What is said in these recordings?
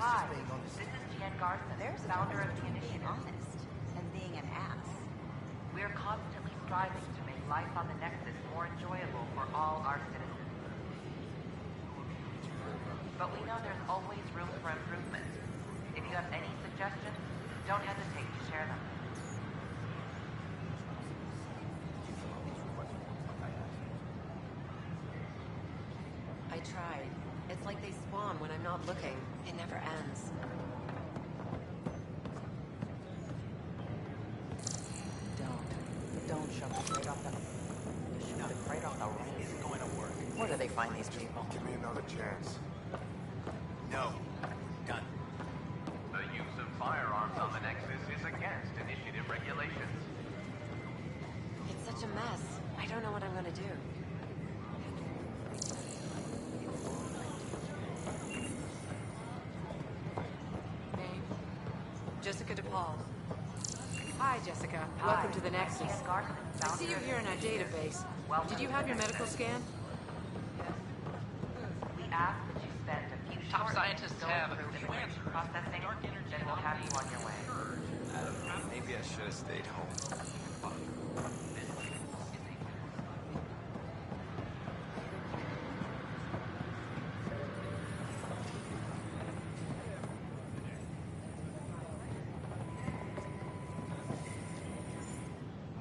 Hi, this is Jan Garson, founder of the initiative. Honest and being an ass. We're constantly striving to make life on the Nexus more enjoyable for all our citizens. But we know there's always room for improvement. If you have any suggestions, don't hesitate to share them. I tried. It's like they spawn when I'm not looking. It never ends. Don't shove it right off the... You shoot it right off the range. It's going to work. Where do they find these people? Give me another chance. No. Done. The use of firearms on the Nexus is against initiative regulations. It's such a mess. I don't know what I'm gonna do. Name? Jessica DePaul. Hi, Jessica. Welcome to the Nexus. I see you here in our database. Did you have your medical scan? We ask that you spend a few Top short scientists minutes going have a through few information answers. processing, then we'll have you on your way. I don't know. Maybe I should have stayed home.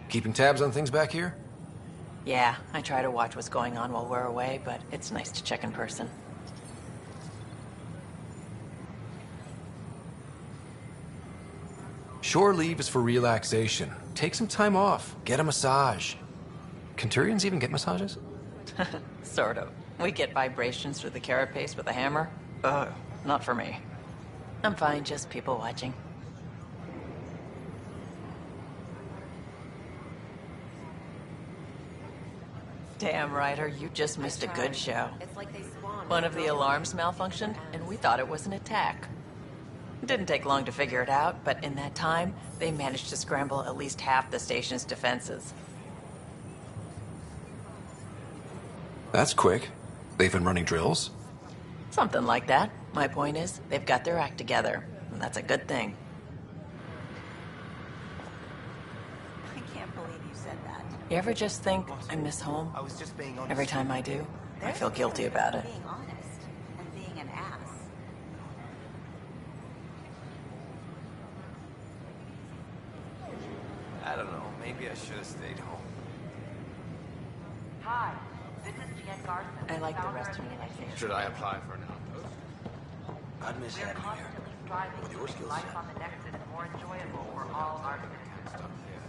Keeping tabs on things back here? Yeah, I try to watch what's going on while we're away, but it's nice to check in person. Shore leave is for relaxation. Take some time off. Get a massage. Can Turians even get massages? Sort of. We get vibrations through the carapace with a hammer. Ugh, not for me. I'm fine, just people watching. Damn, Ryder, you just missed a good show. It's like they spawn. One of the alarms malfunctioned, and we thought it was an attack. It didn't take long to figure it out, but in that time, they managed to scramble at least half the station's defenses. That's quick. They've been running drills? Something like that. My point is, they've got their act together, and that's a good thing. I can't believe you said that. You ever just think, I miss home? I was just being honest. Every time I do, I feel guilty about it. Being honest and being an ass. I don't know. Maybe I should have stayed home. Hi, this is Jan Garson. I like the founder rest of of the me like initiative. this. Should I apply for an outpost? I'd miss We're having you here. constantly striving With to your make skill life set. on the Nexus more enjoyable for all our citizens. Stuck here.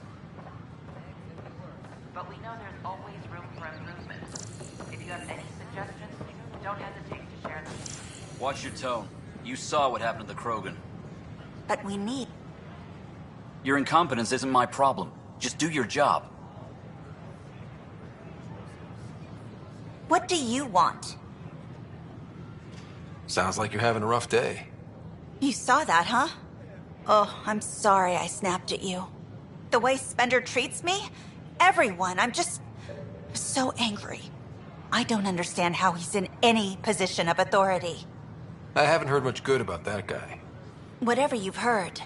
But we know there's always room for improvement. If you have any suggestions, don't hesitate to share them. Watch your tone. You saw what happened to the Krogan. But we need... Your incompetence isn't my problem. Just do your job. What do you want? Sounds like you're having a rough day. You saw that, huh? Oh, I'm sorry I snapped at you. The way Spender treats me? Everyone, I'm just... so angry. I don't understand how he's in any position of authority. I haven't heard much good about that guy. Whatever you've heard,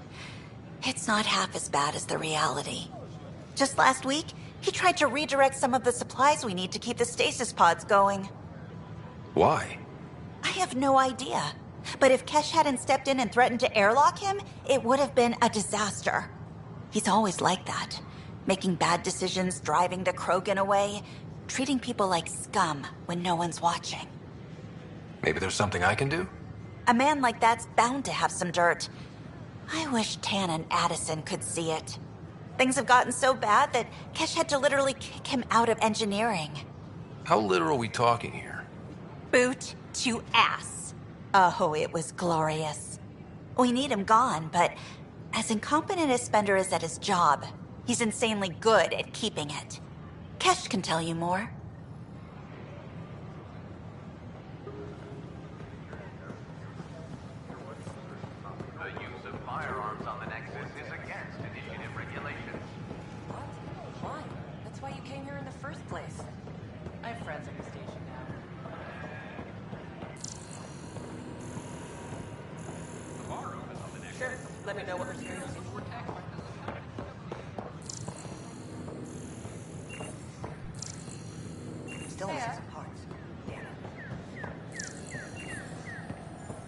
it's not half as bad as the reality. Just last week, he tried to redirect some of the supplies we need to keep the stasis pods going. Why? I have no idea. But if Kesh hadn't stepped in and threatened to airlock him, it would have been a disaster. He's always like that. Making bad decisions, driving the Krogan away, treating people like scum when no one's watching. Maybe there's something I can do? A man like that's bound to have some dirt. I wish Tan and Addison could see it. Things have gotten so bad that Kesh had to literally kick him out of engineering. How literal are we talking here? Boot to ass. Oh, it was glorious. We need him gone, but as incompetent as Spender is at his job, he's insanely good at keeping it. Kesh can tell you more. The use of firearms on the Nexus is against initiative regulations. What? Why? That's why you came here in the first place. I have friends on the station now. Sure. Let me know what materials you would tackle. Still missing some parts.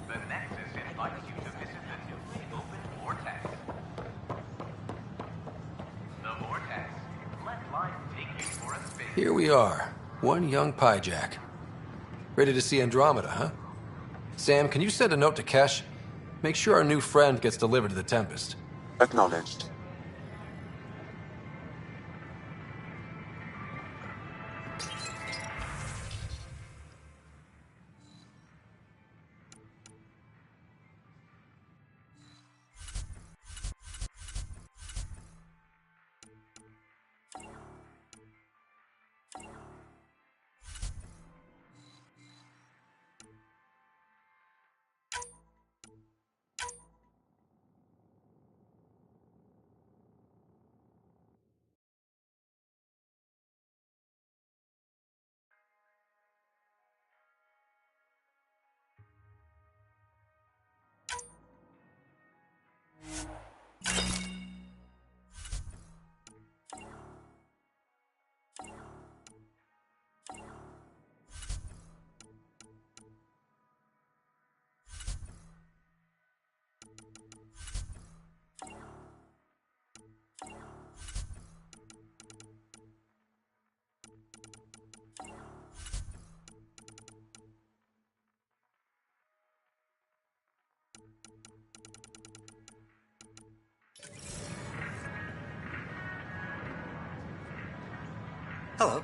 The Nexus invites you to visit the newly opened Vortex. The Vortex. Let life take you for a spin. Here we are. One young Pyjack. Ready to see Andromeda, huh? Sam, can you send a note to Kesh? Make sure our new friend gets delivered to the Tempest. Acknowledged. Hello.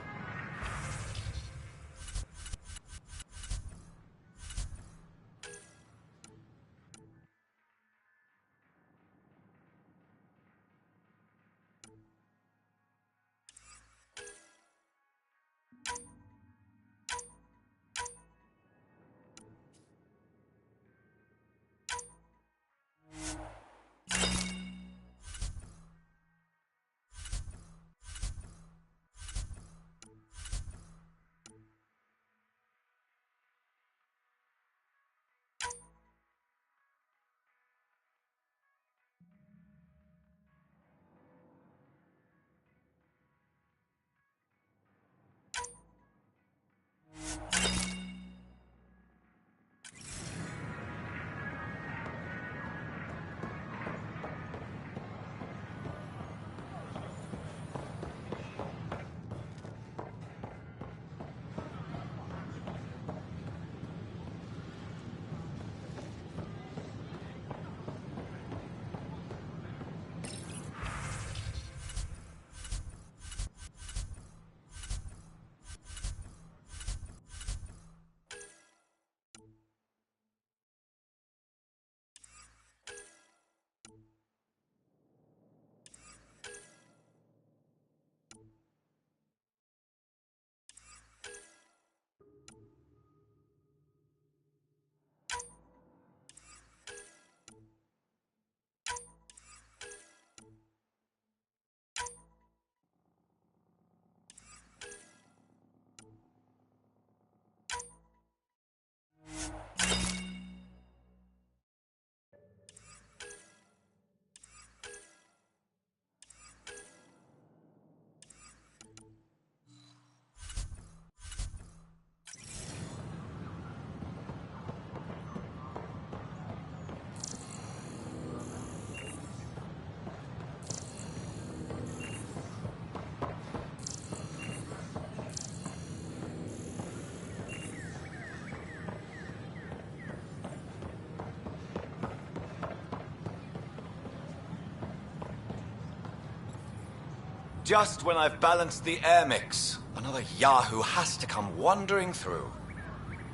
Just when I've balanced the air mix, another Yahoo has to come wandering through.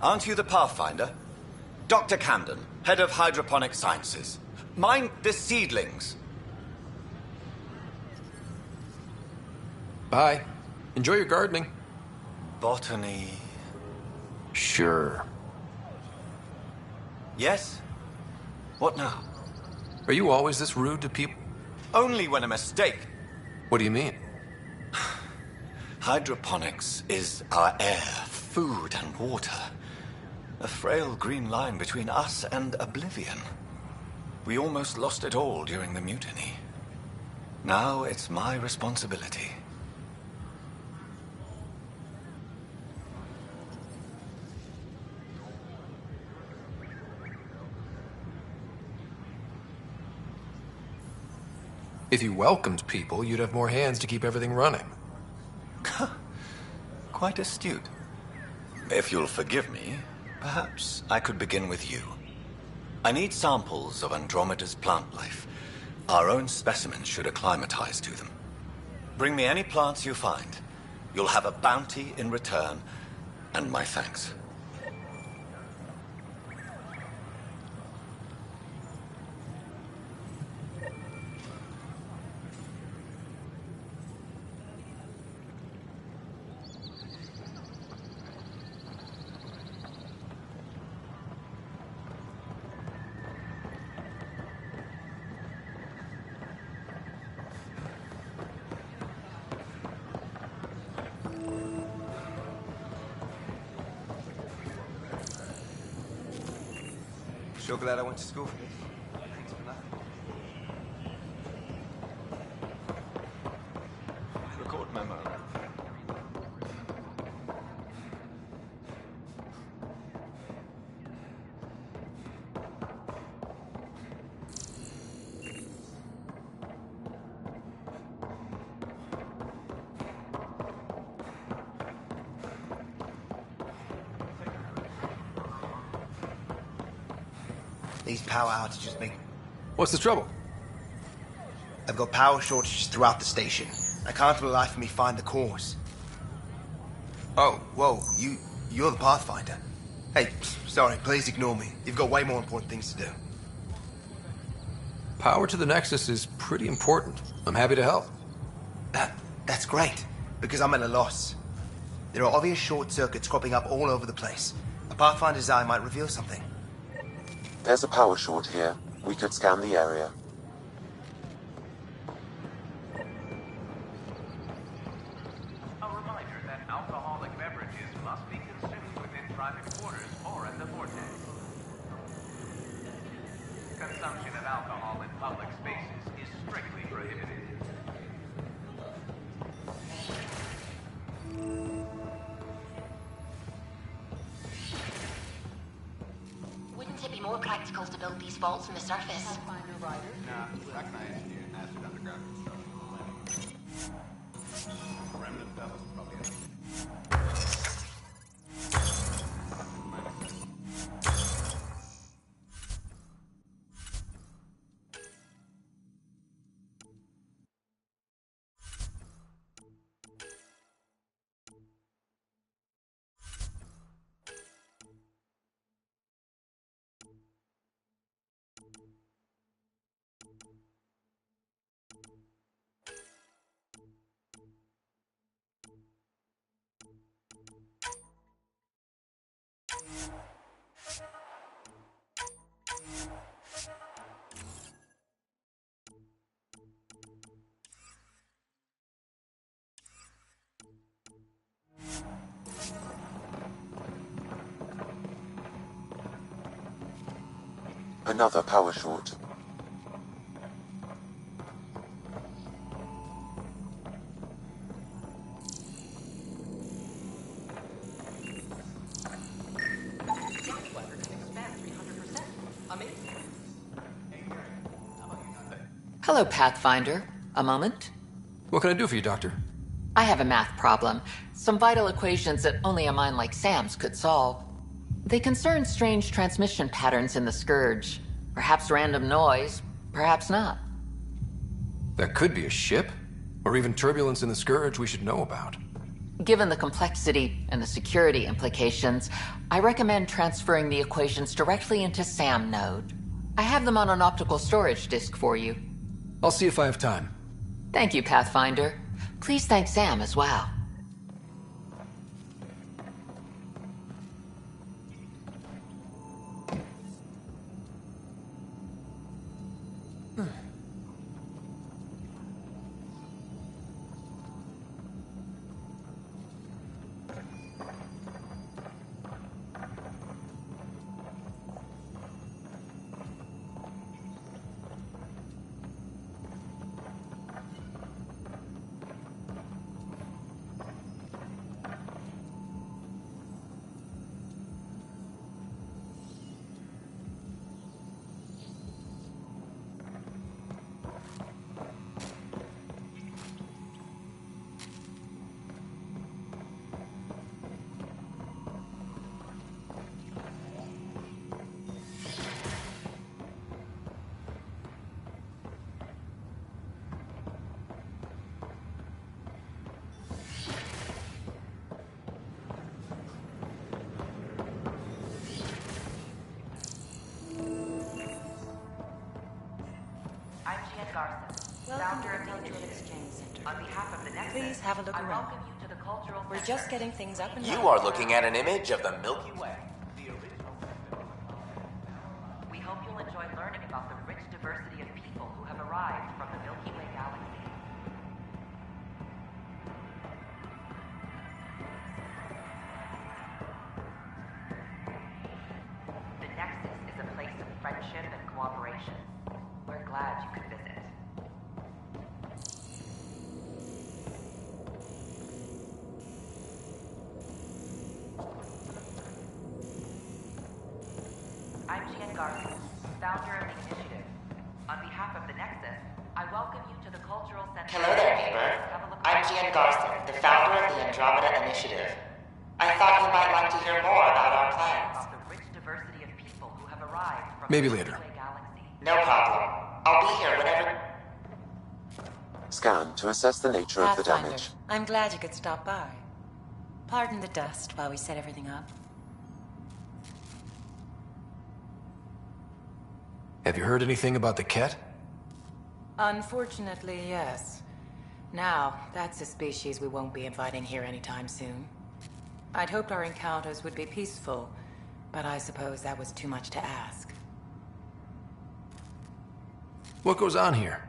Aren't you the Pathfinder? Dr. Camden, head of hydroponic sciences. Mind the seedlings. Bye. Enjoy your gardening. Botany. Sure. Yes? What now? Are you always this rude to people? Only when a mistake. What do you mean? Hydroponics is our air, food, and water. A frail green line between us and oblivion. We almost lost it all during the mutiny. Now it's my responsibility. If you welcomed people, you'd have more hands to keep everything running. Quite astute. If you'll forgive me, perhaps I could begin with you. I need samples of Andromeda's plant life. Our own specimens should acclimatize to them. Bring me any plants you find. You'll have a bounty in return, and my thanks. Sure glad I went to school for this. Thanks for nothing. Record memo. These power outages make... What's the trouble? I've got power shortages throughout the station. I can't for the life of me find the cause. Oh, whoa, you're the Pathfinder. Hey, sorry, please ignore me. You've got way more important things to do. Power to the Nexus is pretty important. I'm happy to help. That's great, because I'm at a loss. There are obvious short circuits cropping up all over the place. A Pathfinder's eye might reveal something. There's a power short here. We could scan the area. A reminder that alcoholic beverages must be consumed within private quarters or at the vortex. Consumption of alcohol in public spaces is strictly prohibited. Wouldn't it be more practical to build these vaults in the surface? Nah, recognized you acid underground construction planning. Remnant dust probably has. Another power short. Hello, Pathfinder. A moment? What can I do for you, Doctor? I have a math problem. Some vital equations that only a mind like Sam's could solve. They concern strange transmission patterns in the Scourge. Perhaps random noise, perhaps not. That could be a ship, or even turbulence in the Scourge we should know about. Given the complexity and the security implications, I recommend transferring the equations directly into SAM node. I have them on an optical storage disk for you. I'll see if I have time. Thank you, Pathfinder. Please thank Sam as well. Garson, Welcome to founder the of the Cultural initiative. Exchange Center. On behalf of the Nexus, Please have a look I around. welcome you to the Cultural We're Center. just getting things up and You running. are looking at an image of the Milky Way. We hope you'll enjoy learning about the rich diversity of people who have arrived from the Milky Way galaxy. The Nexus is a place of friendship and cooperation. We're glad you could visit. I'm Jan Garson, founder of the initiative. On behalf of the Nexus, I welcome you to the Cultural Center. Hello there, neighbor. I'm Gian Garson, the founder of the Andromeda Initiative. I thought you might like to hear more about our plans. About the rich diversity of people who have arrived from Maybe the later. Milky Way galaxy. No problem. I'll be here whenever... Scan to assess the nature of the Pathfinder, damage. I'm glad you could stop by. Pardon the dust while we set everything up. Have you heard anything about the Ket? Unfortunately, yes. Now, that's a species we won't be inviting here anytime soon. I'd hoped our encounters would be peaceful, but I suppose that was too much to ask. What goes on here?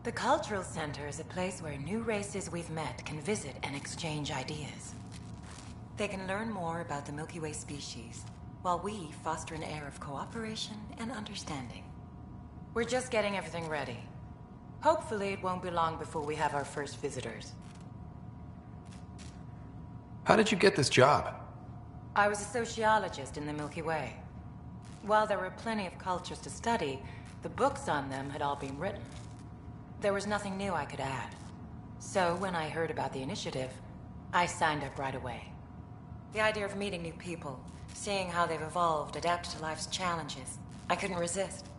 The Cultural Center is a place where new races we've met can visit and exchange ideas. They can learn more about the Milky Way species, while we foster an air of cooperation and understanding. We're just getting everything ready. Hopefully it won't be long before we have our first visitors. How did you get this job? I was a sociologist in the Milky Way. While there were plenty of cultures to study, the books on them had all been written. There was nothing new I could add. So when I heard about the initiative, I signed up right away. The idea of meeting new people, seeing how they've evolved, adapted to life's challenges, I couldn't resist.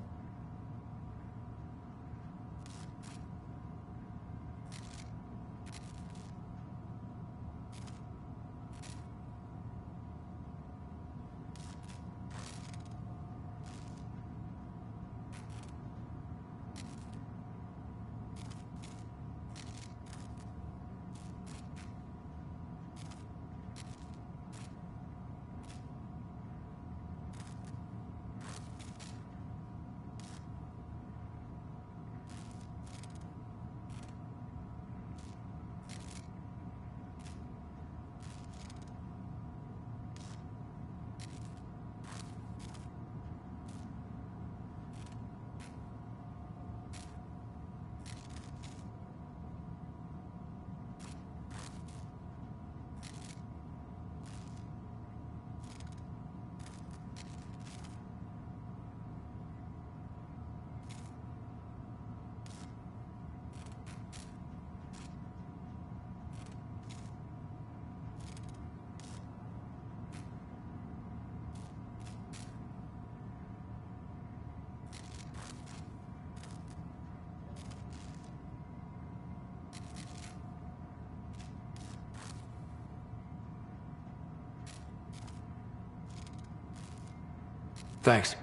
Thanks.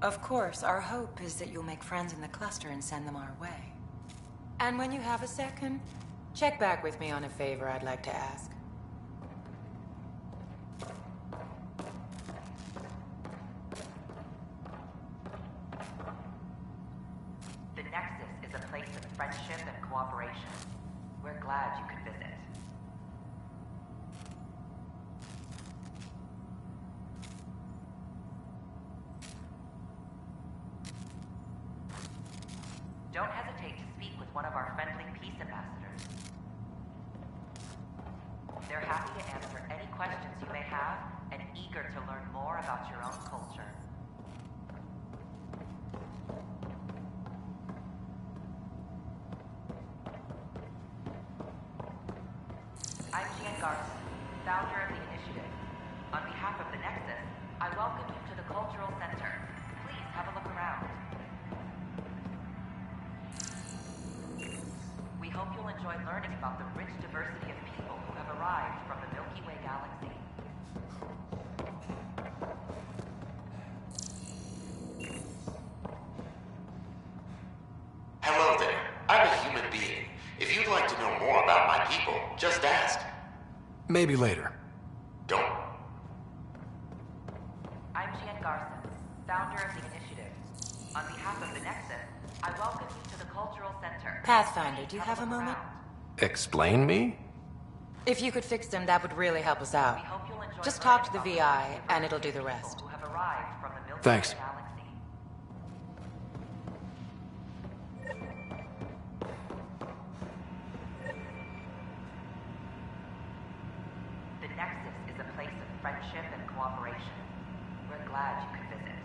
Of course, our hope is that you'll make friends in the cluster and send them our way. And when you have a second, check back with me on a favor I'd like to ask. The Nexus is a place of friendship and cooperation. We're glad you could visit. Don't hesitate to speak with one of our friendly peace ambassadors. They're happy to answer any questions you may have and eager to learn more about your own culture. I'm Gian Garson, founder of the initiative. On behalf of the Nexus, I welcome you to the Cultural Center. Please have a look around. We hope you'll enjoy learning about the rich diversity of people who have arrived from the Milky Way galaxy. Just ask. Maybe later. Don't. I'm Jan Garson, founder of the initiative. On behalf of the Nexus, I welcome you to the Cultural Center. Pathfinder, do you have a moment? Explain me? If you could fix them, that would really help us out. Just talk to the VI, and it'll do the rest. Who have arrived from the Milky Thanks. Way galaxy. The Nexus is a place of friendship and cooperation. We're glad you could visit.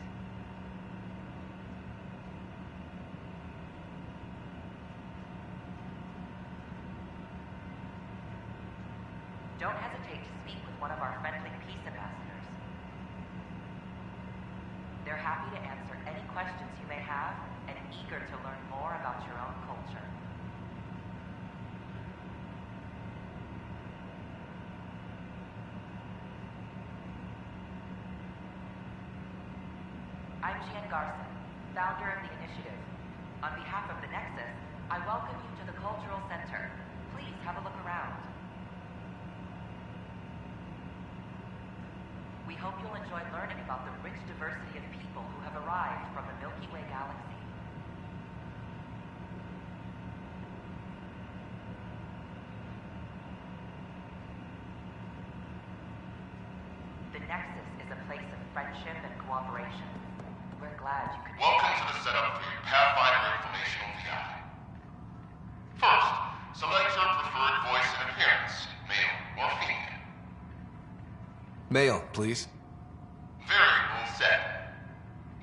Don't hesitate to speak with one of our friendly peace ambassadors. They're happy to answer any questions you may have and eager to learn more about your own culture. I'm Jan Garson, founder of the initiative. On behalf of the Nexus, I welcome you to the Cultural Center. Please have a look around. We hope you'll enjoy learning about the rich diversity of people who have arrived from the Milky Way galaxy. The Nexus is a place of friendship and cooperation. We're glad you could... Welcome to the setup for your Pathfinder Informational VI. First, select your preferred voice and appearance, male or female. Mail, please. Variable set.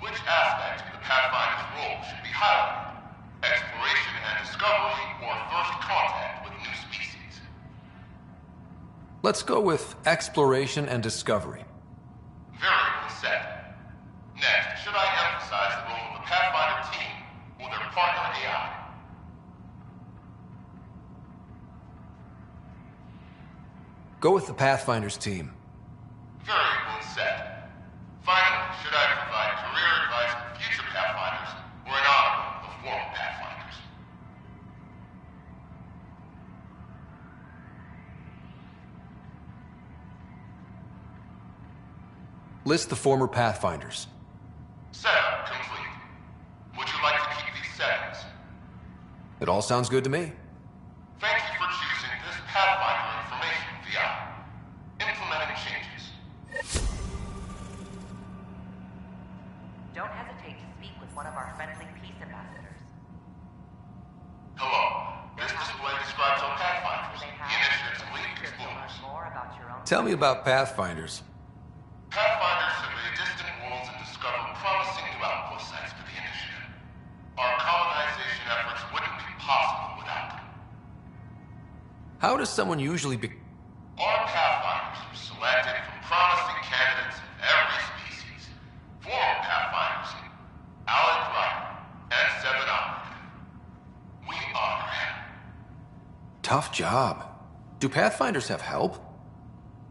Which aspect of the Pathfinder's role should be highlighted? Exploration and discovery or first contact with new species? Let's go with exploration and discovery. Variable set. Next, should I emphasize the role of the Pathfinder team or their partner AI? Go with the Pathfinder's team. Variable set. Finally, should I provide career advice for future Pathfinders or an honor of former Pathfinders? List the former Pathfinders. Setup complete. Would you like to keep these settings? It all sounds good to me. Thank you for choosing this Pathfinder Information VI. Implementing changes. Don't hesitate to speak with one of our friendly peace ambassadors. Hello. This display describes our Pathfinders, the initiative's elite explorers. More about your own... Tell me about Pathfinders. Pathfinders survey distant worlds and discover promising new outpost sites for the initiative. Our colonization efforts wouldn't be possible without them. How does someone usually be... Our Pathfinders are selected from promising candidates of every species. Former Pathfinders, Alec Wright and Seven Operative. We honor him. Tough job. Do Pathfinders have help?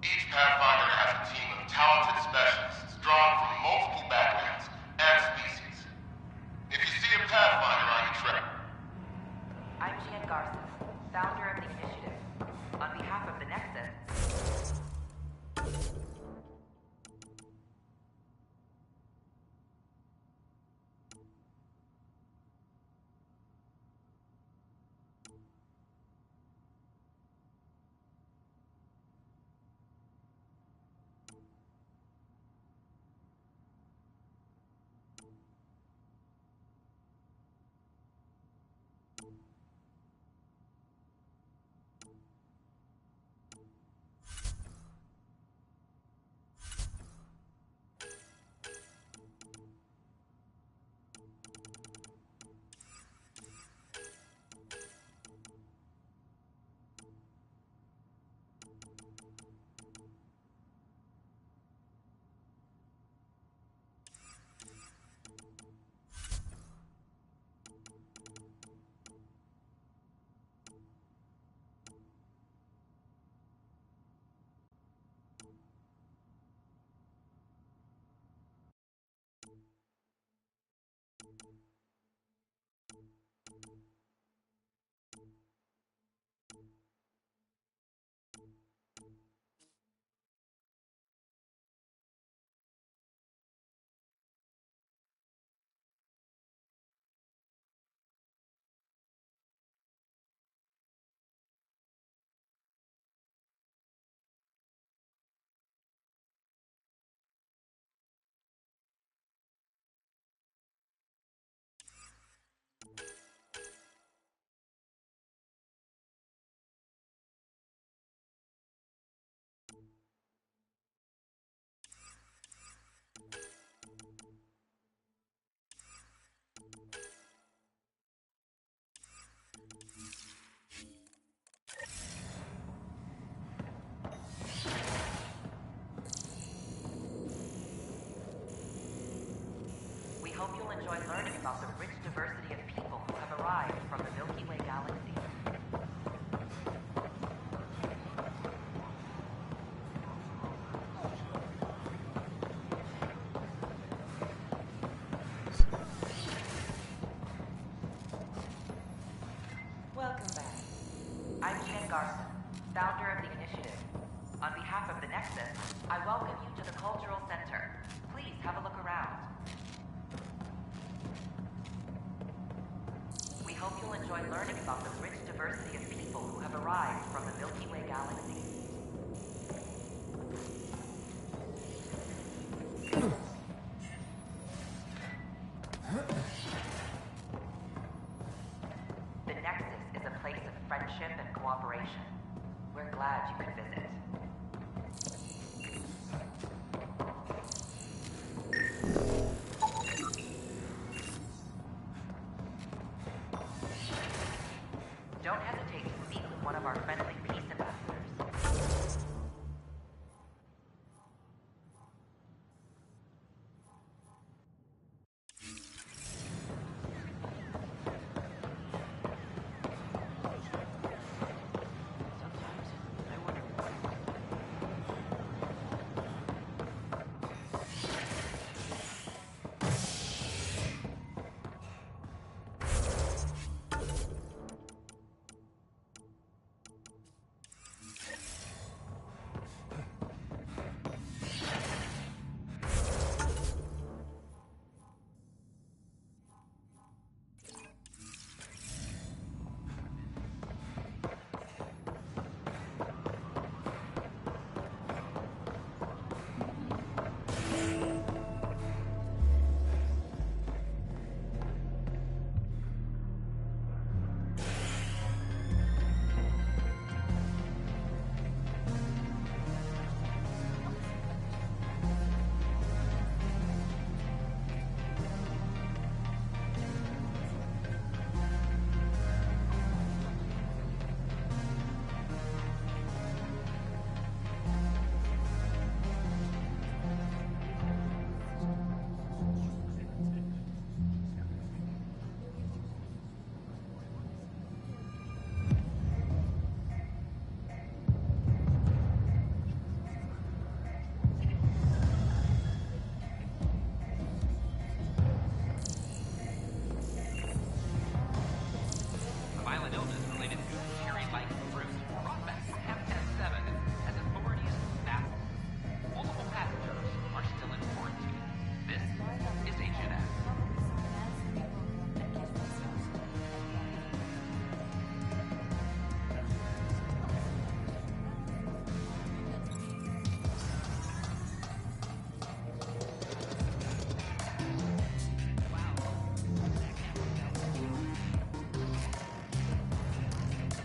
Each Pathfinder has a team of talented specialists drawn from multiple backgrounds and species. If you see a Pathfinder on your trip... I'm Jan Garson, founder of the initiative. On behalf of the Nexus... hope you'll enjoy learning about the rich diversity of people who have arrived from the Milky Way galaxy. Welcome back. I'm Jen Garson, founder of the initiative. On behalf of the Nexus, I welcome you to the Cultural Center. Please have a look around. We hope you'll enjoy learning about the rich diversity of people who have arrived from the Milky Way galaxy. The Nexus is a place of friendship and cooperation. We're glad you could visit. Don't hesitate to speak with one of our friendly peace ambassadors. Violent illness related to cherry-like fruit brought back from M.Ass Effect as authorities baffled. Multiple passengers are still in quarantine. This is M.Ass.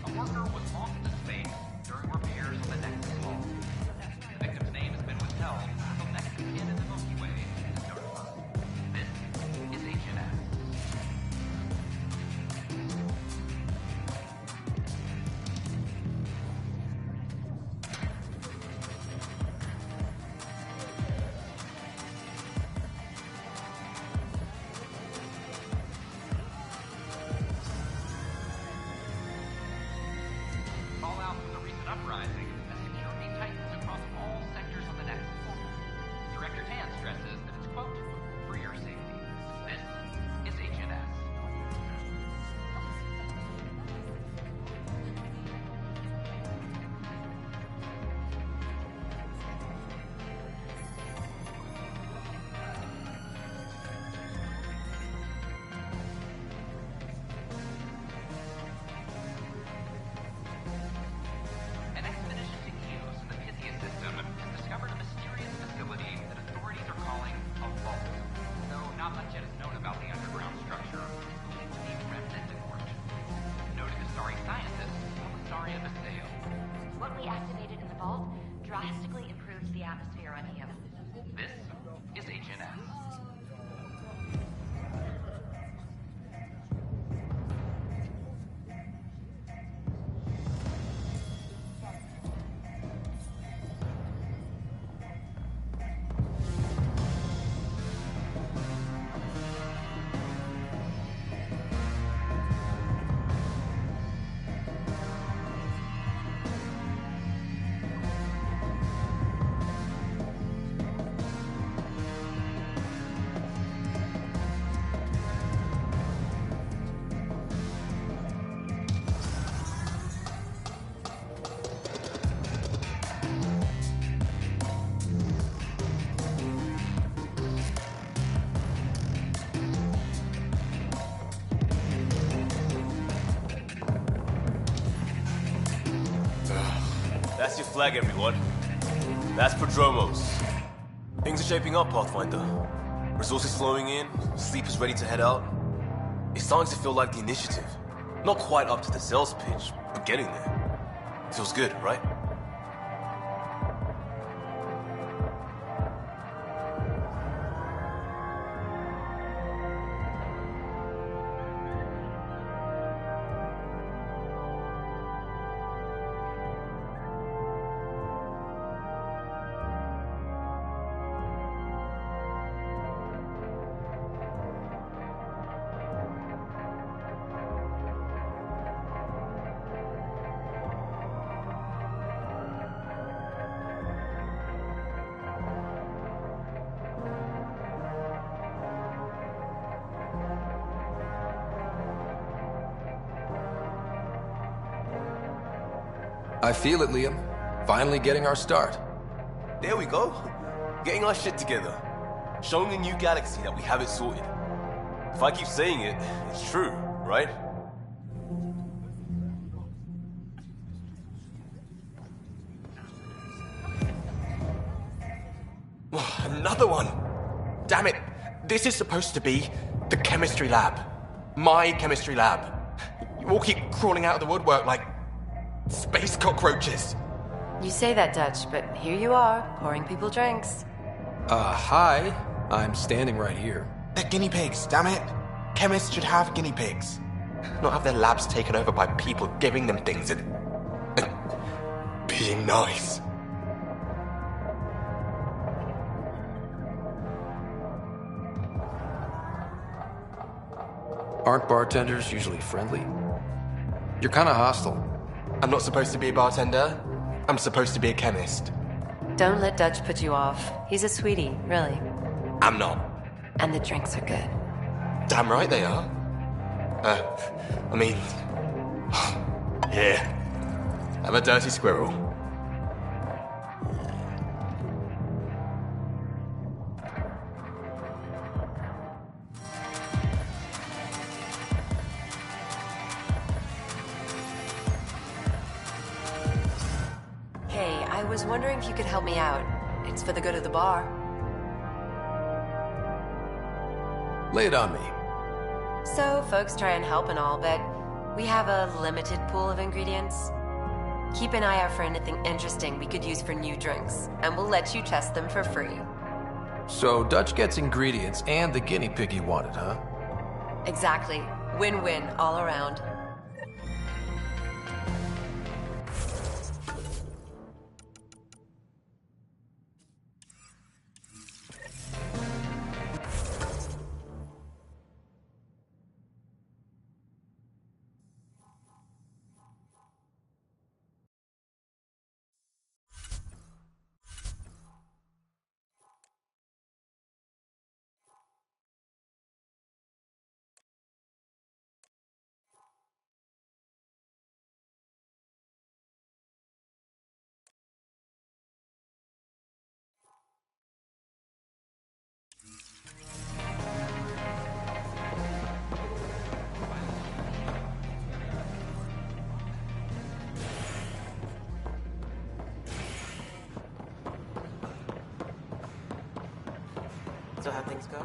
A worker was lost in space during repairs on the Nexus hull. The victim's name has been withheld until next begin in the Milky Way is notified. This is M.Ass. Fallout from the recent uprising has security tightens across all sectors of the Nexus. Director Tan stresses that it's, quote, for your safety. This is M.Ass. An expedition to Eos in the Pythia system has discovered a mysterious facility that authorities are calling a vault. Though not much yet is known about the underground structure, it's believed to be remnant origin. Noted Astari scientist, Alisaria Vaseo. What we activated in the vault drastically improves the atmosphere on Eos. This is M.Ass. your flag, everyone. That's Prodromos. Things are shaping up, Pathfinder. Resources flowing in, sleepers ready to head out. It's starting to feel like the initiative. Not quite up to the sales pitch, but getting there. Feels good, right? I feel it, Liam. Finally getting our start. There we go. Getting our shit together. Showing the new galaxy that we have it sorted. If I keep saying it, it's true, right? Another one! Damn it! This is supposed to be the chemistry lab. My chemistry lab. You all keep crawling out of the woodwork like space cockroaches. You say that, Dutch, but here you are, pouring people drinks. Hi. I'm standing right here. They're guinea pigs, damn it. Chemists should have guinea pigs. Not have their labs taken over by people giving them things and being nice. Aren't bartenders usually friendly? You're kind of hostile. I'm not supposed to be a bartender. I'm supposed to be a chemist. Don't let Dutch put you off. He's a sweetie, really. I'm not. And the drinks are good. Damn right they are. I mean... Here. Have a dirty squirrel. I was wondering if you could help me out. It's for the good of the bar. Lay it on me. So, folks try and help and all, but we have a limited pool of ingredients. Keep an eye out for anything interesting we could use for new drinks, and we'll let you test them for free. So Dutch gets ingredients and the guinea pig he wanted, huh? Exactly. Win-win all around. So how'd things go?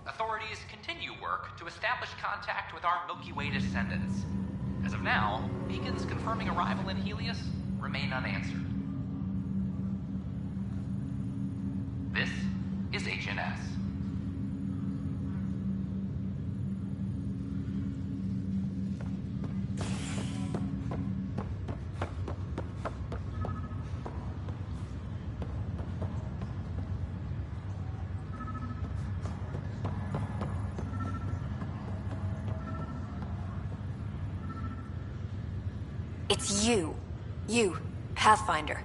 Authorities continue work to establish contact with our Milky Way descendants. As of now, beacons confirming arrival in Helios remain unanswered. This is HNS. It's you. You, Pathfinder.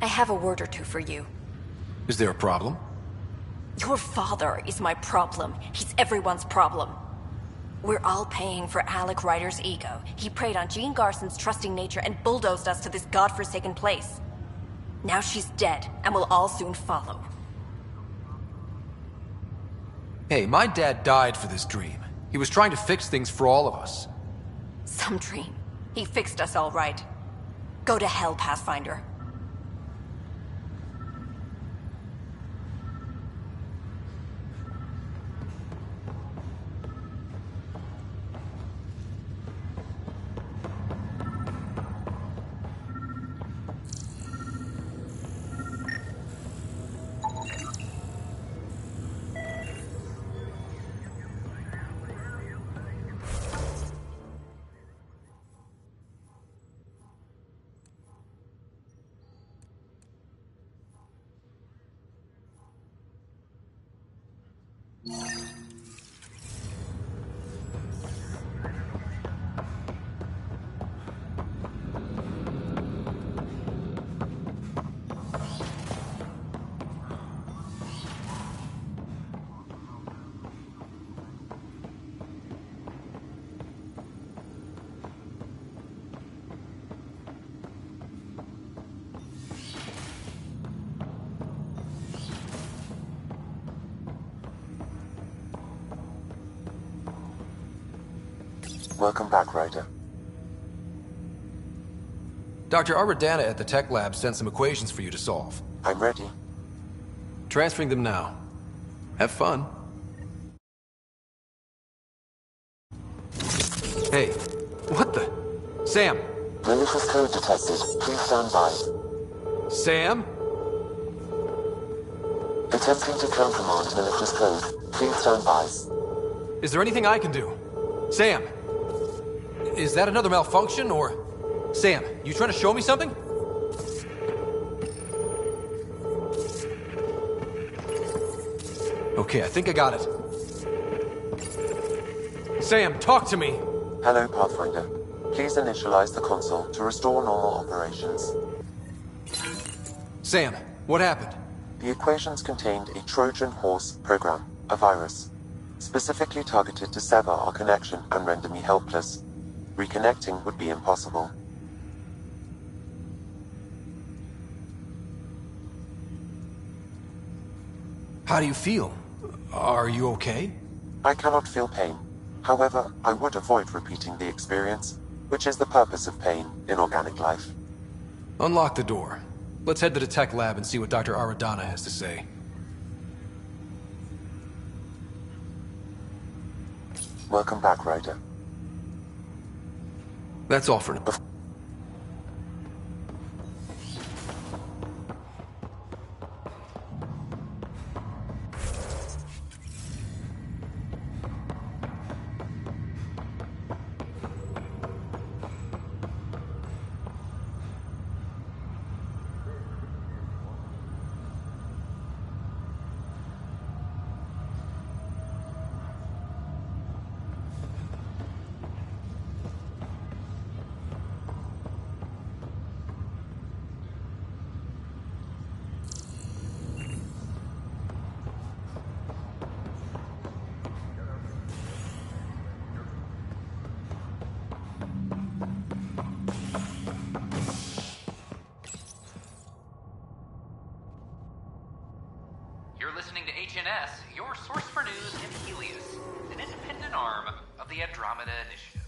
I have a word or two for you. Is there a problem? Your father is my problem. He's everyone's problem. We're all paying for Alec Ryder's ego. He preyed on Jean Garson's trusting nature and bulldozed us to this godforsaken place. Now she's dead, and we'll all soon follow. Hey, my dad died for this dream. He was trying to fix things for all of us. Some dream. He fixed us all right. Go to hell, Pathfinder. Welcome back, Ryder. Dr. Aradana at the tech lab sent some equations for you to solve. I'm ready. Transferring them now. Have fun. Hey, what the? Sam! Malicious code detected. Please stand by. Sam? Attempting to countermand malicious code. Please stand by. Is there anything I can do? Sam! Is that another malfunction, or... Sam, you trying to show me something? Okay, I think I got it. Sam, talk to me! Hello, Pathfinder. Please initialize the console to restore normal operations. Sam, what happened? The equations contained a Trojan horse program, a virus, specifically targeted to sever our connection and render me helpless. Reconnecting would be impossible. How do you feel? Are you okay? I cannot feel pain. However, I would avoid repeating the experience, which is the purpose of pain in organic life. Unlock the door. Let's head to the tech lab and see what Dr. Aradana has to say. Welcome back, Ryder. That's all for now. You're listening to H&S, your source for news in Helios, an independent arm of the Andromeda Initiative.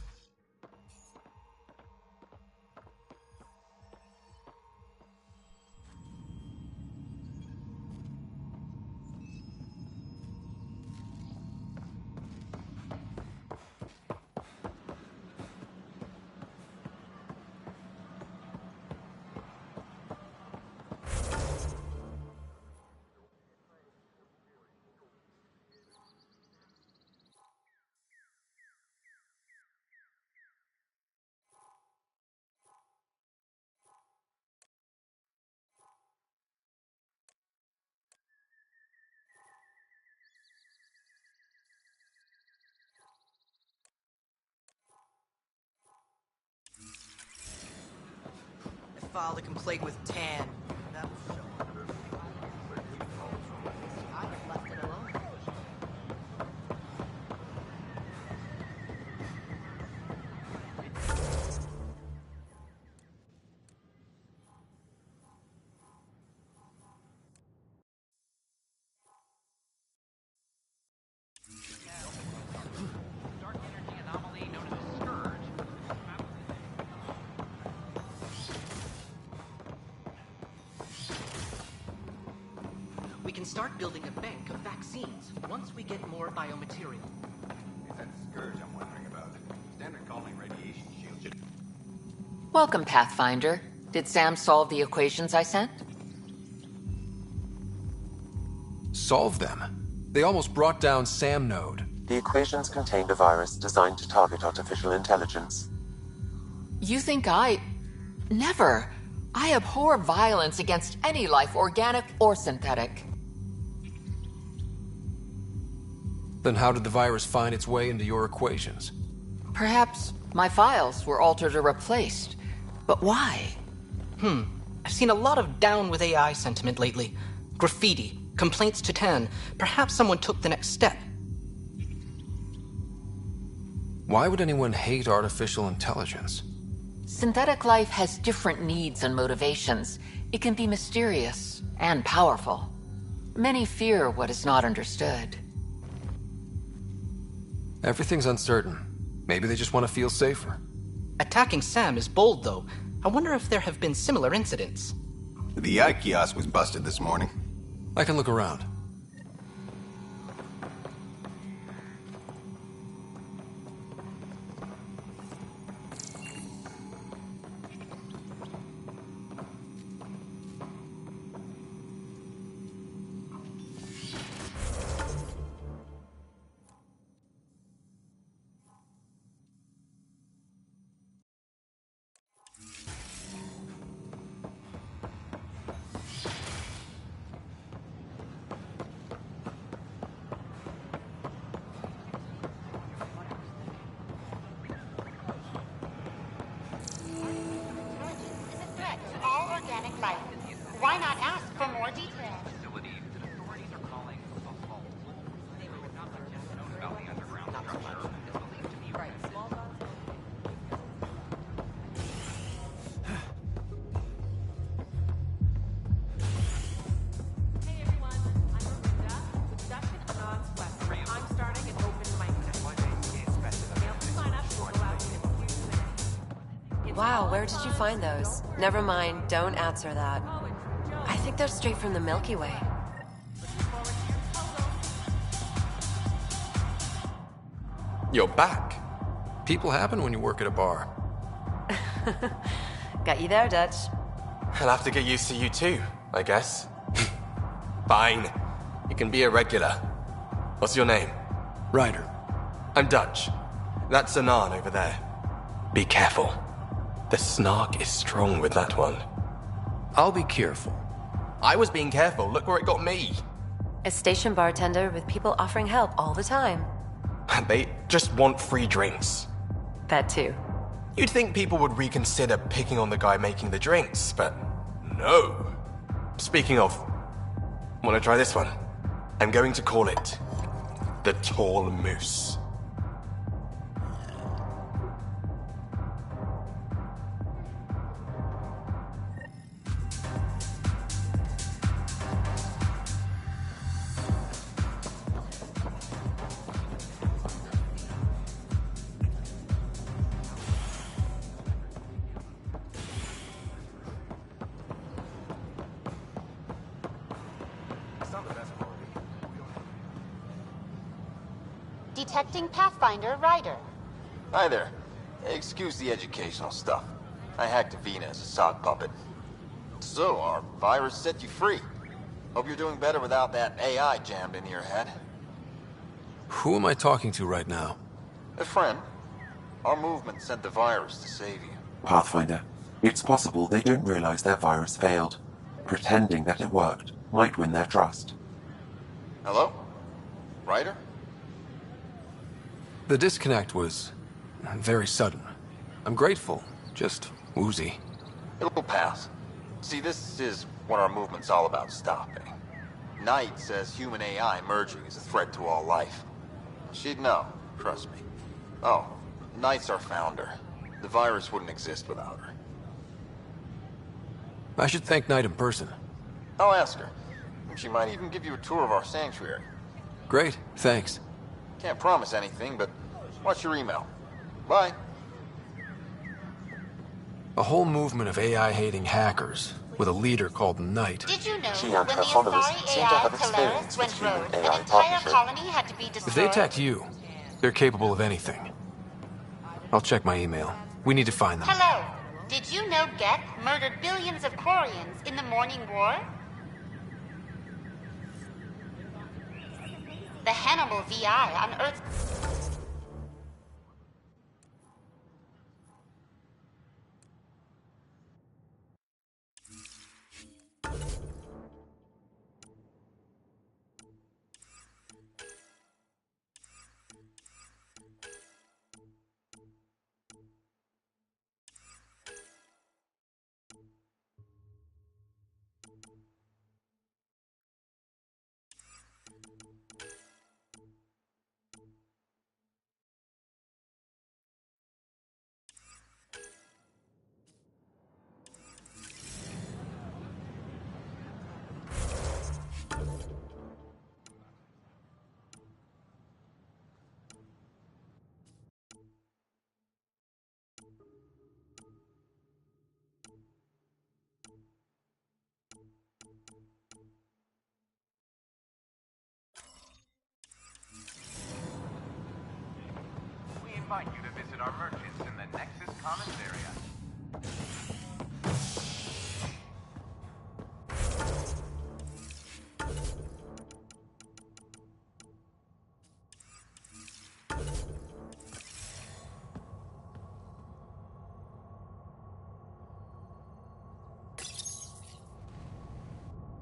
I filed a complaint with Tan. That'll show. I have left it alone. start building a bank of vaccines once we get more biomaterial. It's that scourge I'm wondering about. Standard calling radiation shield should... Welcome, Pathfinder. Did Sam solve the equations I sent? Solve them? They almost brought down Sam Node. The equations contained a virus designed to target artificial intelligence. You think I... Never. I abhor violence against any life, organic or synthetic. Then how did the virus find its way into your equations? Perhaps my files were altered or replaced. But why? I've seen a lot of down with AI sentiment lately. Graffiti, complaints to 10. Perhaps someone took the next step. Why would anyone hate artificial intelligence? Synthetic life has different needs and motivations. It can be mysterious and powerful. Many fear what is not understood. Everything's uncertain. Maybe they just want to feel safer. Attacking Sam is bold, though. I wonder if there have been similar incidents. The eye kiosk was busted this morning. I can look around. Why not ask for more details? Wow, where did you find those? Never mind, don't answer that. I think they're straight from the Milky Way. You're back. People happen when you work at a bar. Got you there, Dutch. I'll have to get used to you too, I guess. Fine. You can be a regular. What's your name? Ryder. I'm Dutch. That's Anan over there. Be careful. The snark is strong with that one. I'll be careful. I was being careful. Look where it got me. A station bartender with people offering help all the time. They just want free drinks. That too. You'd think people would reconsider picking on the guy making the drinks, but no. Speaking of, wanna try this one? I'm going to call it the Tall Moose. Detecting Pathfinder Ryder. Hi there. Excuse the educational stuff. I hacked Avina as a sock puppet. So, our virus set you free. Hope you're doing better without that AI jammed into your head. Who am I talking to right now? A friend. Our movement sent the virus to save you. Pathfinder, it's possible they don't realize their virus failed. Pretending that it worked might win their trust. Hello? Ryder? The disconnect was very sudden. I'm grateful, just woozy. It'll pass. See, this is what our movement's all about stopping. Knight says human AI merging is a threat to all life. She'd know, trust me. Oh, Knight's our founder. The virus wouldn't exist without her. I should thank Knight in person. I'll ask her. She might even give you a tour of our sanctuary. Great, thanks. Can't promise anything, but watch your email. Bye. A whole movement of AI-hating hackers, with a leader called Knight. Did you know She when and the her followers Asari seem to AI have Polaris experience went with rogue, human an AI entire partnership. colony had to be destroyed? If they attacked you, they're capable of anything. I'll check my email. We need to find them. Hello. Did you know Geth murdered billions of Quarians in the Morning War? The Hannibal VI unearthed... We invite you to visit our merchants in the Nexus Commons area.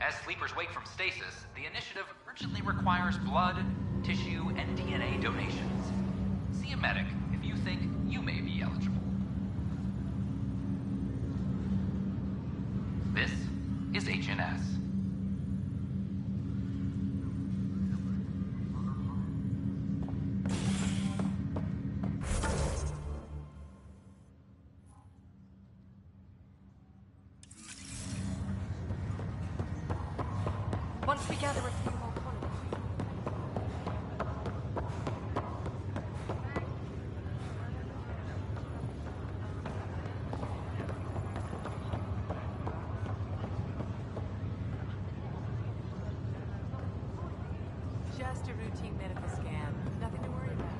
As sleepers wake from stasis, the initiative urgently requires blood, tissue, and DNA donations. See a medic if you think you may be eligible. This is H&S. Once we gather a few more colonies. Just a routine medical scan. Nothing to worry about.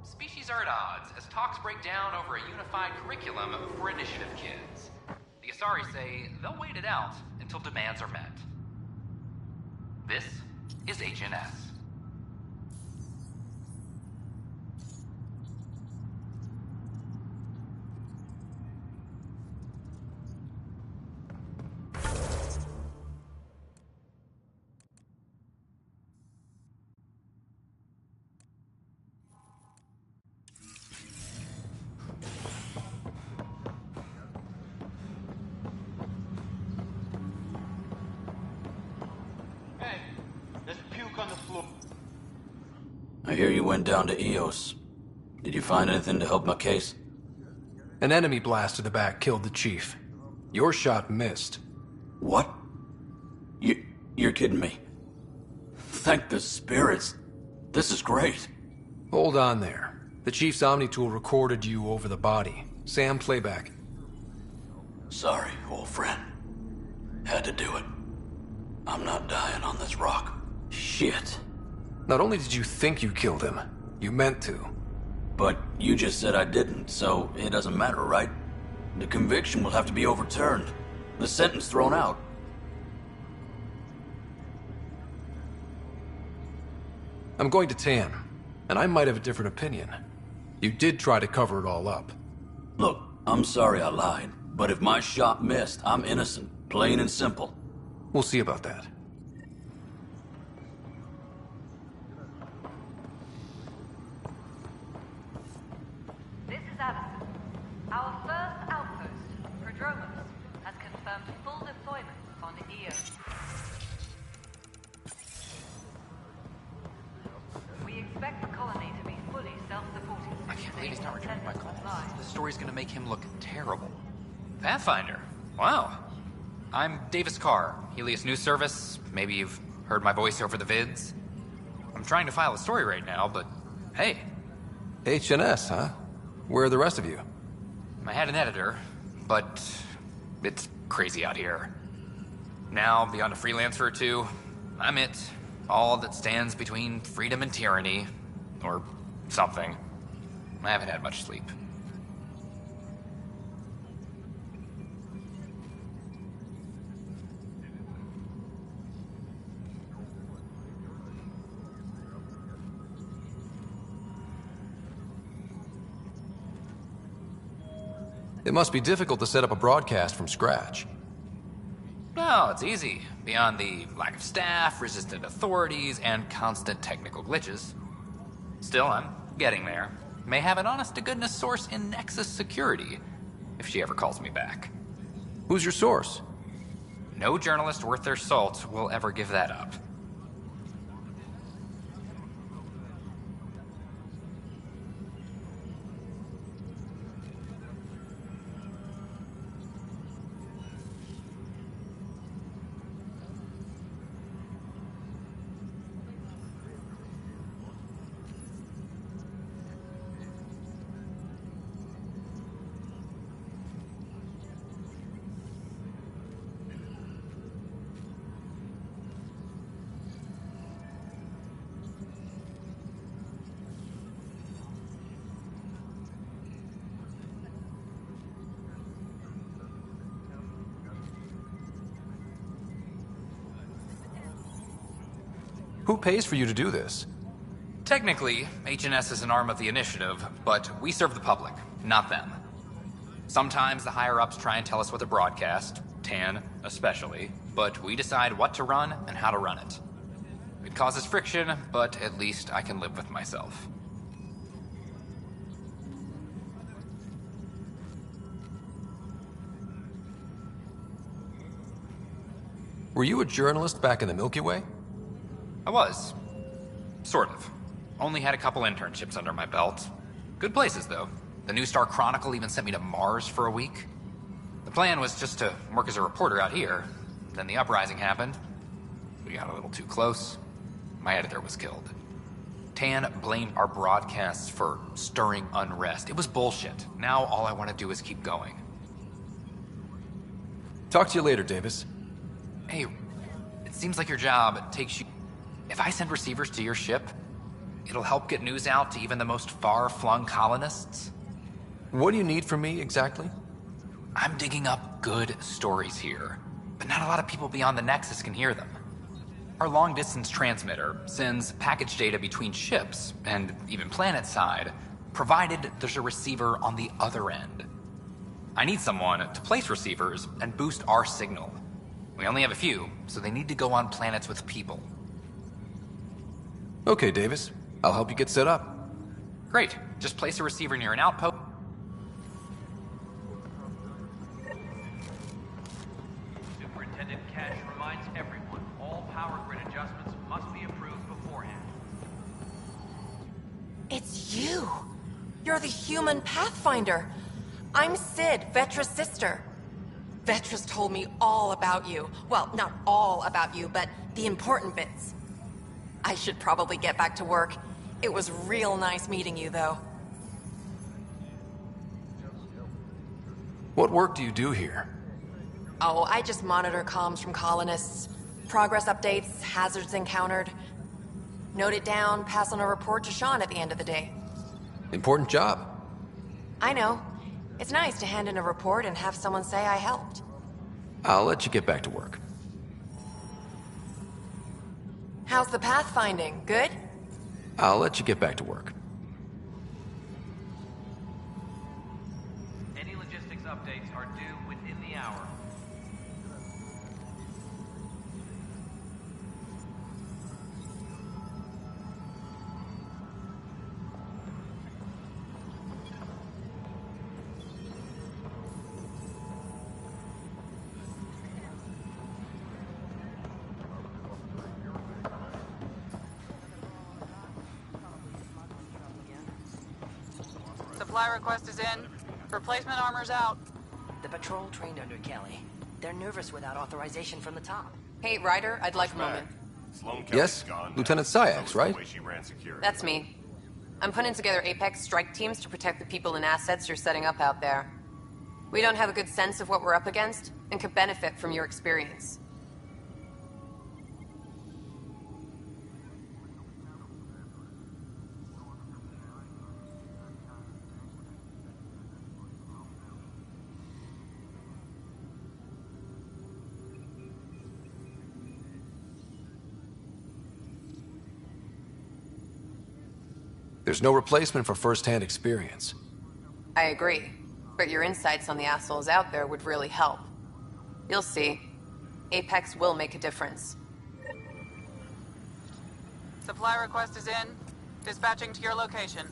Species are at odds as talks break down over a unified curriculum for initiative kids. The Asari say they'll wait it out until demands are met. This is H&S. Hey, there's puke on the floor. I hear you went down to EOS. Did you find anything to help my case? An enemy blast to the back killed the chief. Your shot missed. What? You're kidding me. Thank the spirits. This is great. Hold on there. The chief's Omni tool recorded you over the body. Sam, playback. Sorry, old friend. Had to do it. I'm not dying on this rock. Shit. Not only did you think you killed him, you meant to. But you just said I didn't, so it doesn't matter, right? The conviction will have to be overturned. The sentence thrown out. I'm going to Tan, and I might have a different opinion. You did try to cover it all up. Look, I'm sorry I lied, but if my shot missed, I'm innocent. Plain and simple. We'll see about that. This is Allison. Our first outpost, Prodromos, has confirmed full deployment on EOS. We expect the colony to be fully self-supporting. I can't believe he's not returning my calls. the story's gonna make him look terrible. Pathfinder? Wow. I'm Davis Carr, Helios News Service. Maybe you've heard my voice over the vids. I'm trying to file a story right now, but hey. H&S, huh? Where are the rest of you? I had an editor, but it's crazy out here. Now, beyond a freelancer or two, I'm it. All that stands between freedom and tyranny. Or something. I haven't had much sleep. It must be difficult to set up a broadcast from scratch. No, it's easy. Beyond the lack of staff, resistant authorities, and constant technical glitches. Still, I'm getting there. May have an honest-to-goodness source in Nexus Security, if she ever calls me back. Who's your source? No journalist worth their salt will ever give that up. Who pays for you to do this? Technically, H&S is an arm of the initiative, but we serve the public, not them. Sometimes the higher-ups try and tell us what to broadcast, TAN especially, but we decide what to run and how to run it. It causes friction, but at least I can live with myself. Were you a journalist back in the Milky Way? I was. Sort of. Only had a couple internships under my belt. Good places, though. The New Star Chronicle even sent me to Mars for a week. The plan was just to work as a reporter out here. Then the uprising happened. We got a little too close. My editor was killed. Tan blamed our broadcasts for stirring unrest. It was bullshit. Now all I want to do is keep going. Talk to you later, Davis. Hey, it seems like your job takes you... If I send receivers to your ship, it'll help get news out to even the most far-flung colonists? What do you need from me, exactly? I'm digging up good stories here, but not a lot of people beyond the Nexus can hear them. Our long-distance transmitter sends package data between ships, and even planet-side, provided there's a receiver on the other end. I need someone to place receivers and boost our signal. We only have a few, so they need to go on planets with people. Okay, Davis. I'll help you get set up. Great. Just place a receiver near an outpost. Superintendent Cash reminds everyone all power grid adjustments must be approved beforehand. It's you! You're the human Pathfinder. I'm Sid, Vetra's sister. Vetra's told me all about you. Well, not all about you, but the important bits. I should probably get back to work. It was real nice meeting you, though. What work do you do here? Oh, I just monitor comms from colonists. Progress updates, hazards encountered. Note it down, pass on a report to Sean at the end of the day. Important job. I know. It's nice to hand in a report and have someone say I helped. I'll let you get back to work. How's the pathfinding? Good? I'll let you get back to work. Any logistics updates are due within the hour. The Supply request is in. Replacement armor's out. The patrol trained under Kelly. They're nervous without authorization from the top. Hey, Ryder, I'd like a moment. Yes? Lieutenant Syax, right? That's me. I'm putting together Apex strike teams to protect the people and assets you're setting up out there. We don't have a good sense of what we're up against, and could benefit from your experience. There's no replacement for first-hand experience. I agree, but your insights on the assholes out there would really help. You'll see. Apex will make a difference. Supply request is in. Dispatching to your location.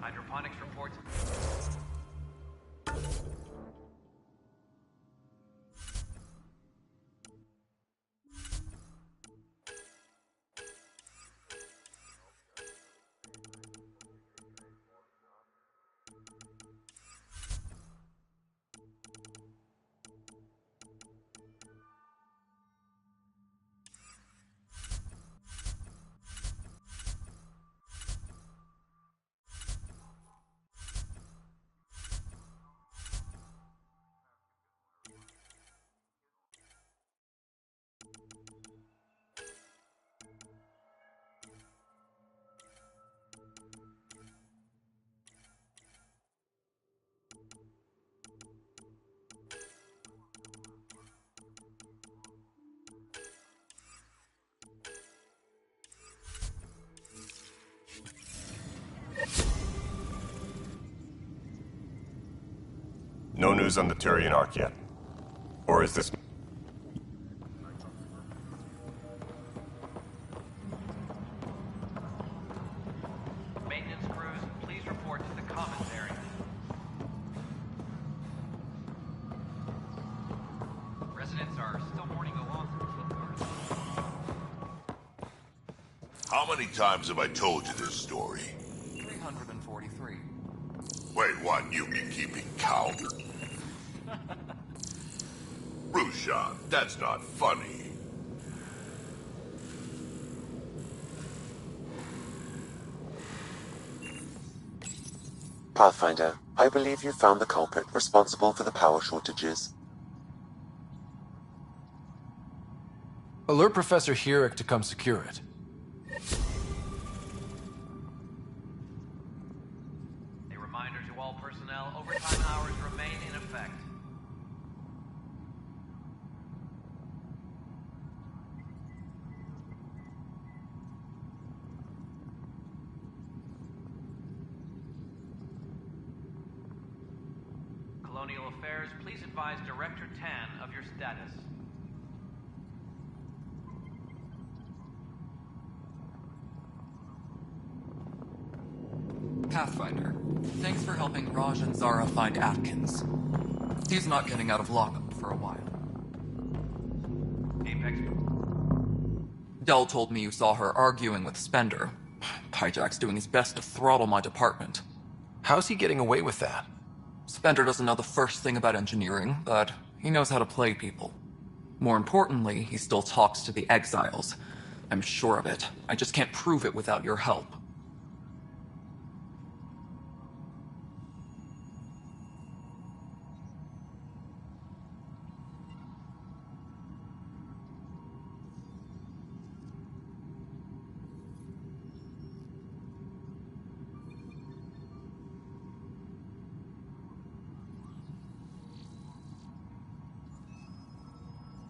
Hydroponics reports. No news on the Turian Ark yet. Or is this... Maintenance crews, please report to the commons area. Residents are still mourning the loss of a How many times have I told you this story? 343. Wait, what? You've been keeping count? Rushan, that's not funny. Pathfinder, I believe you found the culprit responsible for the power shortages. Alert Professor Hurek to come secure it. A reminder to all personnel, overtime hours remain in effect. Colonial Affairs, please advise Director Tan of your status. Pathfinder, thanks for helping Raj and Zara find Atkins. He's not getting out of lockup for a while. Apex. Dell told me you saw her arguing with Spender. Pyjack's doing his best to throttle my department. How's he getting away with that? Spender doesn't know the first thing about engineering, but He knows how to play people. More importantly, he still talks to the exiles. I'm sure of it. I just can't prove it without your help.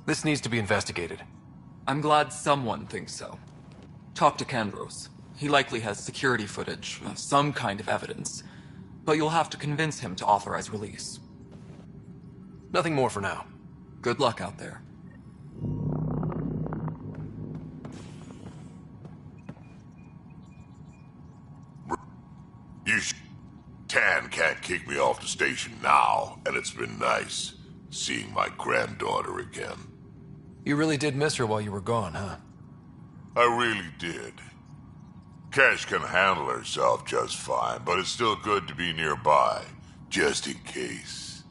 This needs to be investigated. I'm glad someone thinks so. Talk to Kandros. He likely has security footage, some kind of evidence. But you'll have to convince him to authorize release. Nothing more for now. Good luck out there. Tan can't kick me off the station now, and it's been nice seeing my granddaughter again. You really did miss her while you were gone, huh? I really did. Cash can handle herself just fine, but it's still good to be nearby, just in case.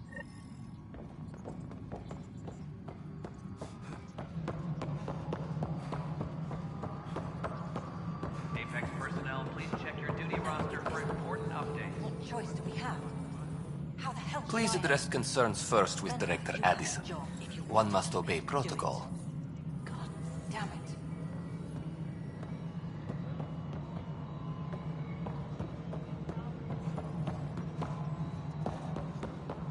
Apex personnel, please check your duty roster for important updates. What choice do we have? How the hell? Please address concerns first with Director Addison. One must obey protocol. God damn it.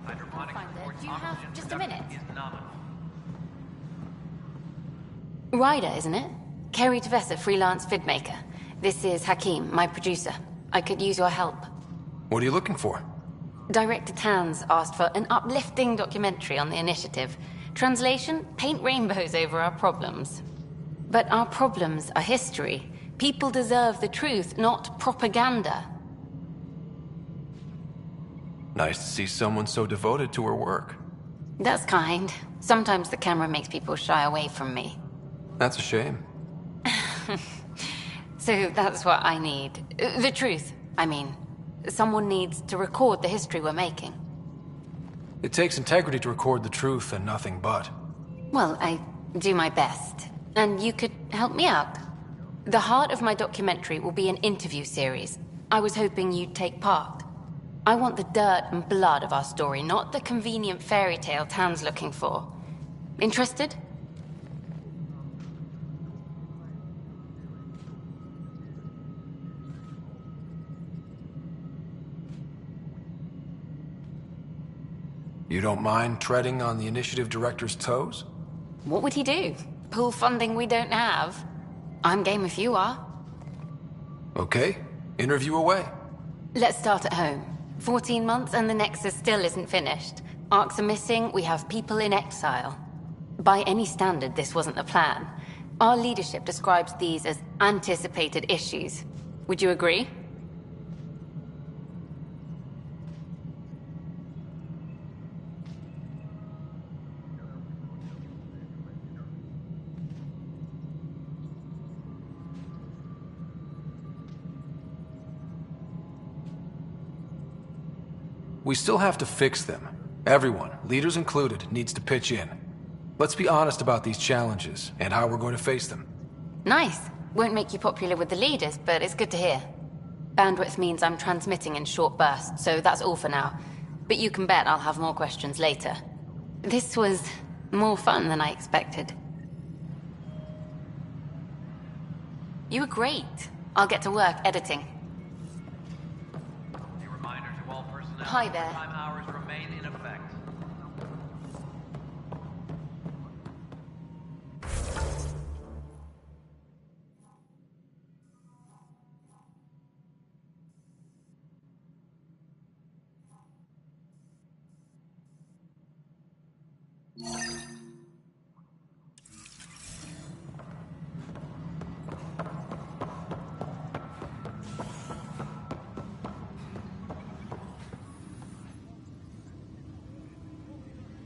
Hydroponic reports Do you have oxygen just a production minute? is nominal. Ryder, isn't it? Kerry Tavessa, freelance vidmaker. This is Hakim, my producer. I could use your help. What are you looking for? Director Tans asked for an uplifting documentary on the initiative. Translation, paint rainbows over our problems. But our problems are history. People deserve the truth, not propaganda. Nice to see someone so devoted to her work. That's kind. Sometimes the camera makes people shy away from me. That's a shame. So that's what I need. The truth, I mean. Someone needs to record the history we're making. It takes integrity to record the truth and nothing but. Well, I do my best. And you could help me out. The heart of my documentary will be an interview series. I was hoping you'd take part. I want the dirt and blood of our story, not the convenient fairy tale Tan's looking for. Interested? You don't mind treading on the initiative director's toes? What would he do? Pull funding we don't have? I'm game if you are. Okay, interview away. Let's start at home. 14 months and the Nexus still isn't finished. Arcs are missing, we have people in exile. By any standard, this wasn't the plan. Our leadership describes these as anticipated issues. Would you agree? We still have to fix them. Everyone, leaders included, needs to pitch in. Let's be honest about these challenges and how we're going to face them. Nice. Won't make you popular with the leaders, but it's good to hear. Bandwidth means I'm transmitting in short bursts, so that's all for now. But you can bet I'll have more questions later. This was more fun than I expected. You were great. I'll get to work editing. A reminder to all personnel. Hi there. Time hours remain in effect.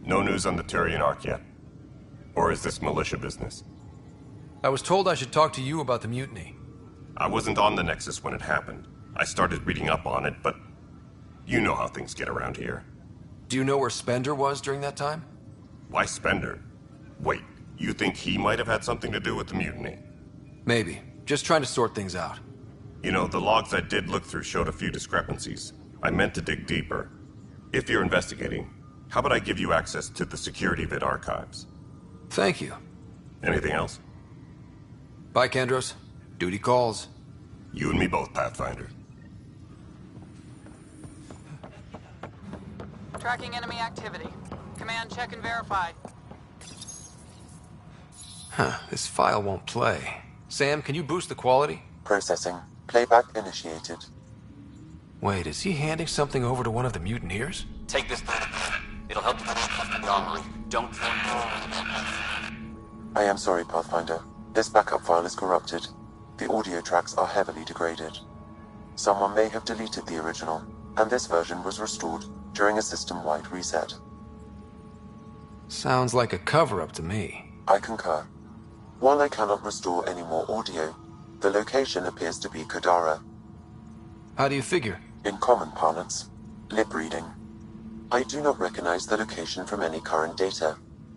No news on the Turian Ark yet? Or is this militia business? I was told I should talk to you about the mutiny. I wasn't on the Nexus when it happened. I started reading up on it, but you know how things get around here. Do you know where Spender was during that time? Why Spender? Wait, you think he might have had something to do with the mutiny? Maybe. Just trying to sort things out. You know, the logs I did look through showed a few discrepancies. I meant to dig deeper. If you're investigating, how about I give you access to the security vid archives? Thank you. Anything else? Bye, Kandros. Duty calls. You and me both, Pathfinder. Tracking enemy activity. Command, check and verify. Huh, this file won't play. Sam, can you boost the quality? Processing. Playback initiated. Wait, is he handing something over to one of the mutineers? Take this. It'll help you armory. Don't. I am sorry, Pathfinder. This backup file is corrupted. The audio tracks are heavily degraded. Someone may have deleted the original, and this version was restored during a system-wide reset. Sounds like a cover-up to me. I concur. While I cannot restore any more audio, the location appears to be Kadara. How do you figure? In common parlance, lip reading. I do not recognize the location from any current data.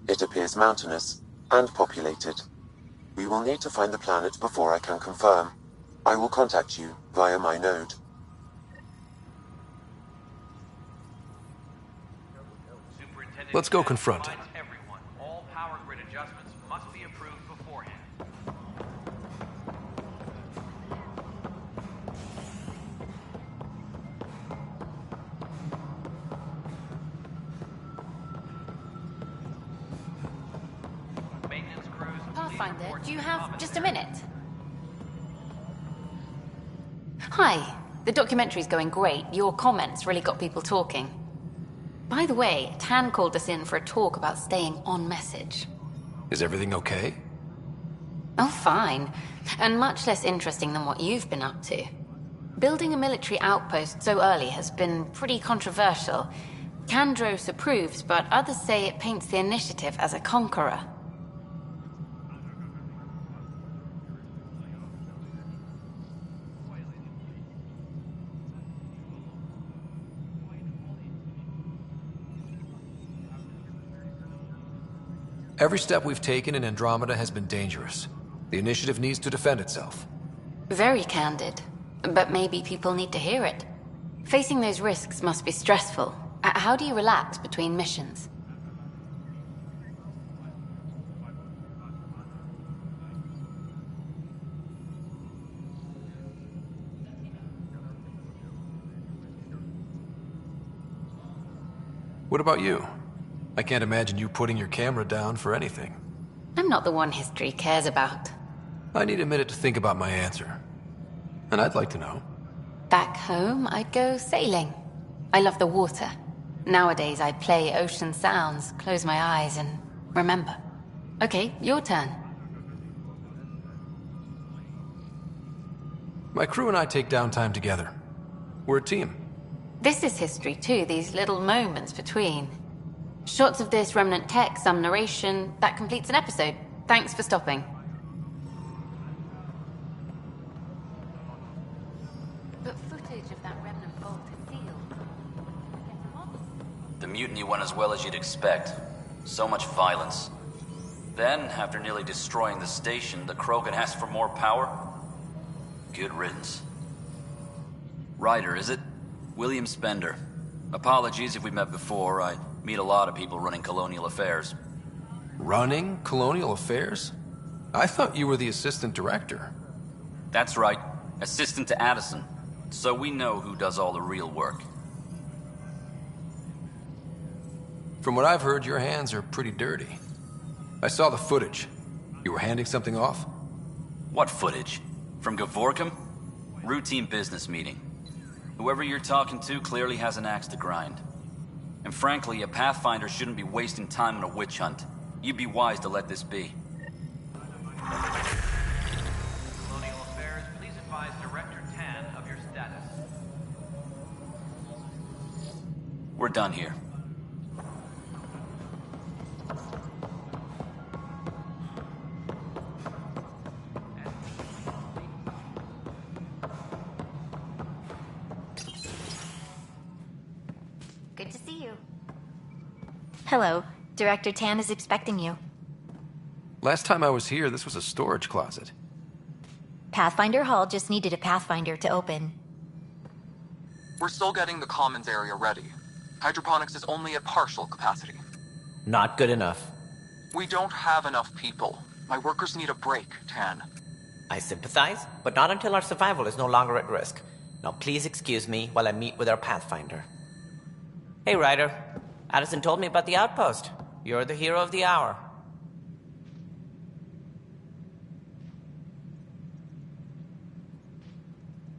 It appears mountainous and populated. We will need to find the planet before I can confirm. I will contact you via my node. Let's go confront him. Everyone, all power grid adjustments must be approved beforehand. Maintenance crews. Pathfinder, do you have just a minute? Hi. The documentary's going great. Your comments really got people talking. By the way, Tan called us in for a talk about staying on message. Is everything okay? Oh, fine. And much less interesting than what you've been up to. Building a military outpost so early has been pretty controversial. Kandros approves, but others say it paints the initiative as a conqueror. Every step we've taken in Andromeda has been dangerous. The initiative needs to defend itself. Very candid. But maybe people need to hear it. Facing those risks must be stressful. How do you relax between missions? What about you? I can't imagine you putting your camera down for anything. I'm not the one history cares about. I need a minute to think about my answer. And I'd like to know. Back home, I'd go sailing. I love the water. Nowadays, I play ocean sounds, close my eyes, and remember. Okay, your turn. My crew and I take downtime together. We're a team. This is history too, these little moments between. Shots of this remnant tech, some narration, that completes an episode. Thanks for stopping. But footage of that remnant vault is sealed. The mutiny went as well as you'd expect. So much violence. Then, after nearly destroying the station, the Krogan asked for more power? Good riddance. Ryder, is it? William Spender. Apologies if we met before. I meet a lot of people running colonial affairs. Running colonial affairs? I thought you were the assistant director. That's right. Assistant to Addison. So we know who does all the real work. From what I've heard, your hands are pretty dirty. I saw the footage. You were handing something off? What footage? From Gavorkum? Routine business meeting. Whoever you're talking to clearly has an axe to grind. And frankly, a Pathfinder shouldn't be wasting time on a witch hunt. You'd be wise to let this be. Colonial Affairs, please advise Director Tan of your status. We're done here. Good to see you. Hello. Director Tan is expecting you. Last time I was here, this was a storage closet. Pathfinder Hall just needed a Pathfinder to open. We're still getting the commons area ready. Hydroponics is only at partial capacity. Not good enough. We don't have enough people. My workers need a break, Tan. I sympathize, but not until our survival is no longer at risk. Now please excuse me while I meet with our Pathfinder. Hey, Ryder. Addison told me about the outpost. You're the hero of the hour.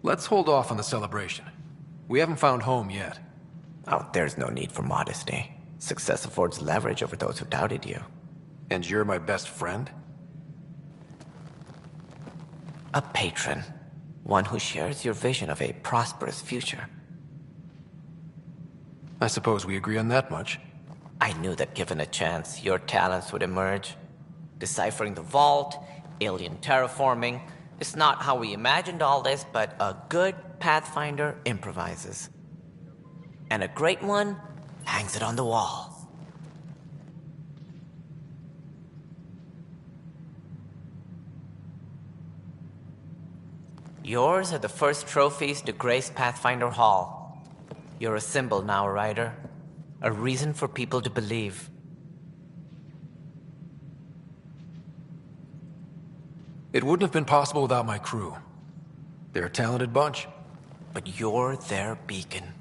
Let's hold off on the celebration. We haven't found home yet. Oh, there's no need for modesty. Success affords leverage over those who doubted you. And you're my best friend? A patron. One who shares your vision of a prosperous future. I suppose we agree on that much. I knew that given a chance, your talents would emerge. Deciphering the vault, alien terraforming. It's not how we imagined all this, but a good Pathfinder improvises. And a great one hangs it on the wall. Yours are the first trophies to grace Pathfinder Hall. You're a symbol now, Ryder. A reason for people to believe. It wouldn't have been possible without my crew. They're a talented bunch. But you're their beacon.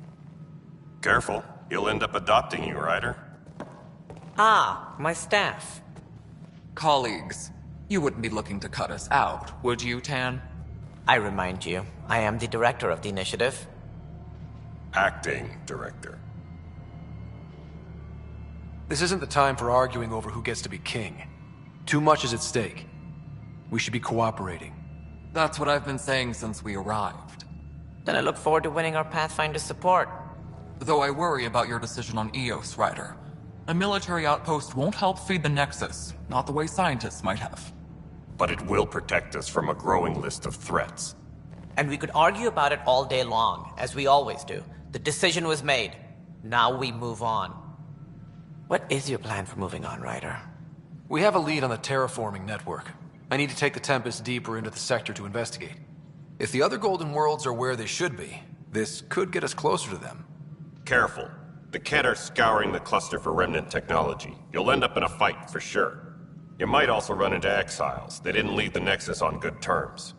Careful. He'll end up adopting you, Ryder. Ah, my staff. Colleagues, you wouldn't be looking to cut us out, would you, Tan? I remind you, I am the director of the initiative. Acting director. This isn't the time for arguing over who gets to be king. Too much is at stake. We should be cooperating. That's what I've been saying since we arrived. Then I look forward to winning our Pathfinder support. Though I worry about your decision on Eos, Ryder. A military outpost won't help feed the Nexus, not the way scientists might have. But it will protect us from a growing list of threats. And we could argue about it all day long, as we always do. The decision was made. Now we move on. What is your plan for moving on, Ryder? We have a lead on the terraforming network. I need to take the Tempest deeper into the sector to investigate. If the other Golden Worlds are where they should be, this could get us closer to them. Careful. The Kett are scouring the cluster for remnant technology. You'll end up in a fight, for sure. You might also run into exiles. They didn't leave the Nexus on good terms.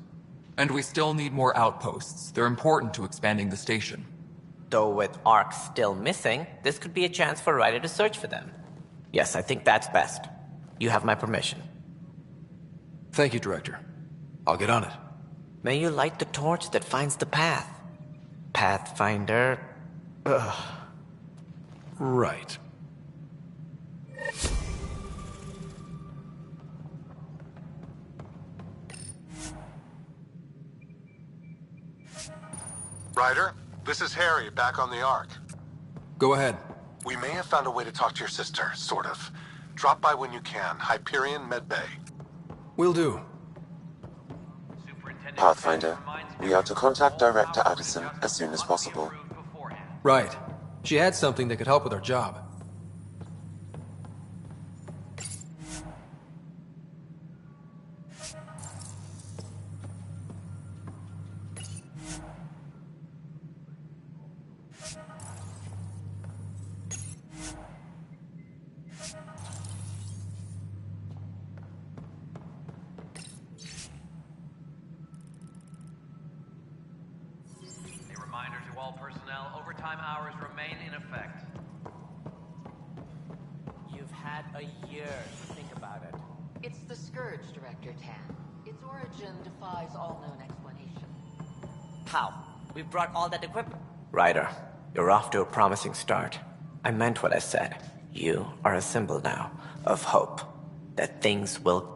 And we still need more outposts. They're important to expanding the station. Though with Ark still missing, this could be a chance for Ryder to search for them. Yes, I think that's best. You have my permission. Thank you, Director. I'll get on it. May you light the torch that finds the path. Pathfinder... Ugh. Right. Ryder, this is Harry, back on the Ark. Go ahead. We may have found a way to talk to your sister, sort of. Drop by when you can. Hyperion Medbay. Will do. Pathfinder, we are to contact Director Addison as soon as possible. Right. She had something that could help with our job. Overtime hours remain in effect. You've had a year to think about it. It's the Scourge, Director Tan. Its origin defies all known explanation. How? We brought all that equipment. Ryder, you're off to a promising start. I meant what I said. You are a symbol now of hope. That things will...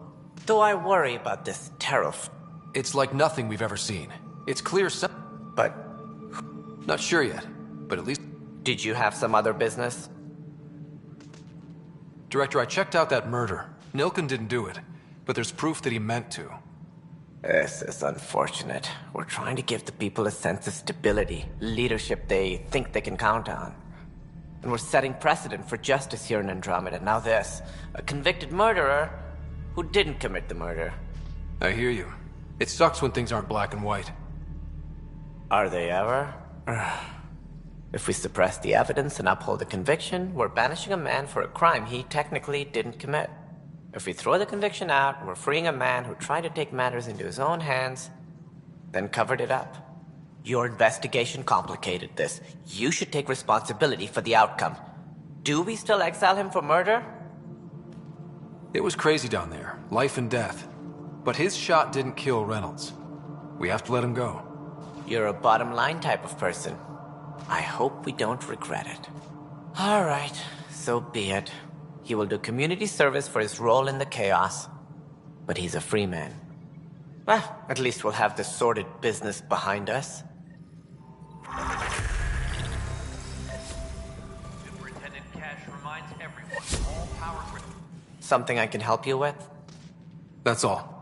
Though I worry about this tariff. It's like nothing we've ever seen. It's clear But... Not sure yet, but at least... Did you have some other business? Director, I checked out that murder. Nilken didn't do it, but there's proof that he meant to. This is unfortunate. We're trying to give the people a sense of stability, leadership they think they can count on. And we're setting precedent for justice here in Andromeda. Now this. A convicted murderer who didn't commit the murder. I hear you. It sucks when things aren't black and white. Are they ever? If we suppress the evidence and uphold the conviction, we're banishing a man for a crime he technically didn't commit. If we throw the conviction out, we're freeing a man who tried to take matters into his own hands, then covered it up. Your investigation complicated this. You should take responsibility for the outcome. Do we still exile him for murder? It was crazy down there, life and death. But his shot didn't kill Reynolds. We have to let him go. You're a bottom line type of person. I hope we don't regret it. All right, so be it. He will do community service for his role in the chaos. But he's a free man. Well, at least we'll have the sordid business behind us. Superintendent Cash reminds everyone, all power grid... Something I can help you with? That's all.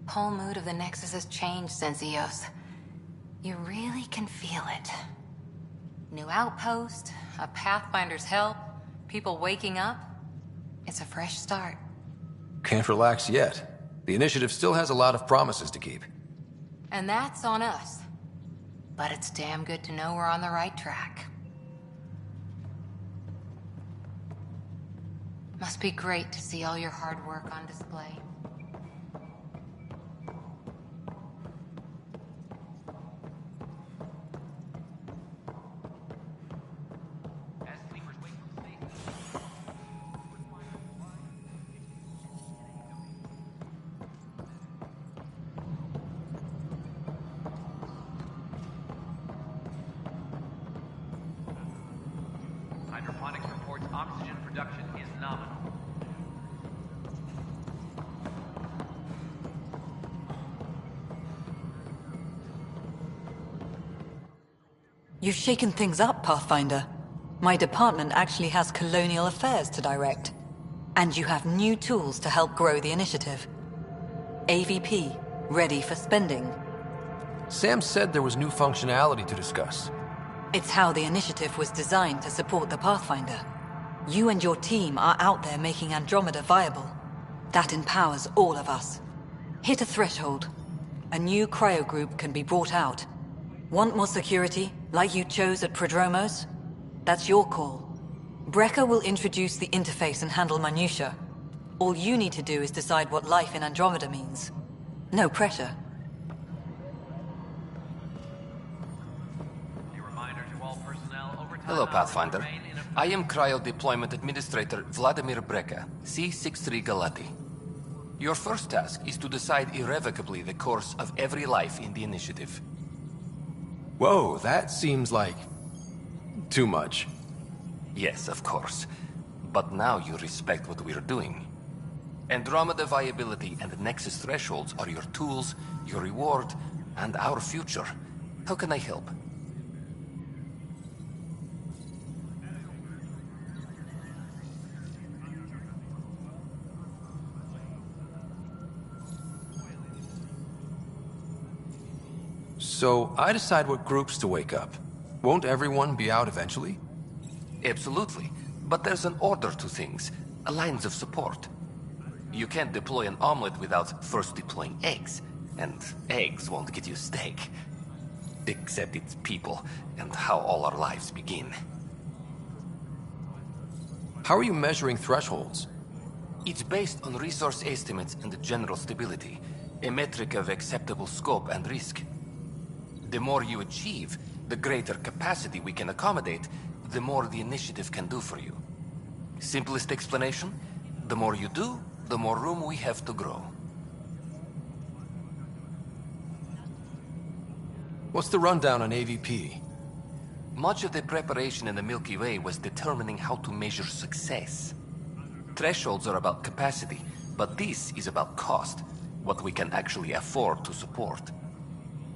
Whole mood of the Nexus has changed since EOS. You really can feel it. New outpost, a Pathfinder's help, people waking up. It's a fresh start. Can't relax yet. The initiative still has a lot of promises to keep. And that's on us. But it's damn good to know we're on the right track. Must be great to see all your hard work on display. Hydroponics reports oxygen production is nominal. You've shaken things up, Pathfinder. My department actually has colonial affairs to direct. And you have new tools to help grow the initiative. AVP, ready for spending. Sam said there was new functionality to discuss. It's how the initiative was designed to support the Pathfinder. You and your team are out there making Andromeda viable. That empowers all of us. Hit a threshold. A new cryo group can be brought out. Want more security, like you chose at Prodromos? That's your call. Brecker will introduce the interface and handle minutiae. All you need to do is decide what life in Andromeda means. No pressure. Hello, Pathfinder. I am Cryo Deployment Administrator Vladimir Brecker, C-63 Galati. Your first task is to decide irrevocably the course of every life in the initiative. Whoa, that seems like... too much. Yes, of course. But now you respect what we're doing. Andromeda viability and Nexus thresholds are your tools, your reward, and our future. How can I help? So, I decide what groups to wake up. Won't everyone be out eventually? Absolutely. But there's an order to things. Lines of support. You can't deploy an omelet without first deploying eggs. And eggs won't get you steak. Except it's people, and how all our lives begin. How are you measuring thresholds? It's based on resource estimates and general stability. A metric of acceptable scope and risk. The more you achieve, the greater capacity we can accommodate, the more the initiative can do for you. Simplest explanation, the more you do, the more room we have to grow. What's the rundown on AVP? Much of the preparation in the Milky Way was determining how to measure success. Thresholds are about capacity, but this is about cost, what we can actually afford to support.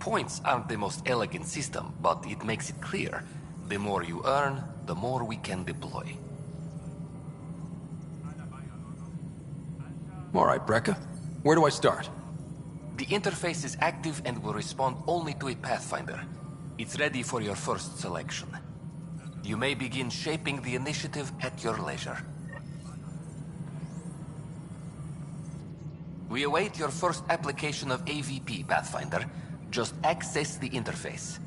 Points aren't the most elegant system, but it makes it clear. The more you earn, the more we can deploy. All right, Brecker. Where do I start? The interface is active and will respond only to a Pathfinder. It's ready for your first selection. You may begin shaping the initiative at your leisure. We await your first application of AVP, Pathfinder. Just access the interface.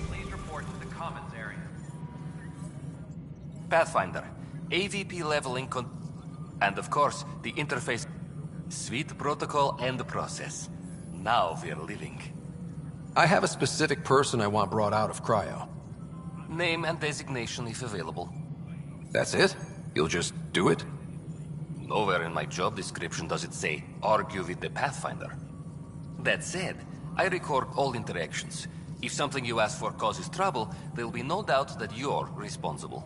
Please report to the Commons area. Pathfinder, AVP leveling and of course, the interface. Sweet protocol and the process. Now we're living. I have a specific person I want brought out of cryo. Name and designation if available. That's it? You'll just do it? Nowhere in my job description does it say, argue with the Pathfinder. That said, I record all interactions. If something you ask for causes trouble, there'll be no doubt that you're responsible.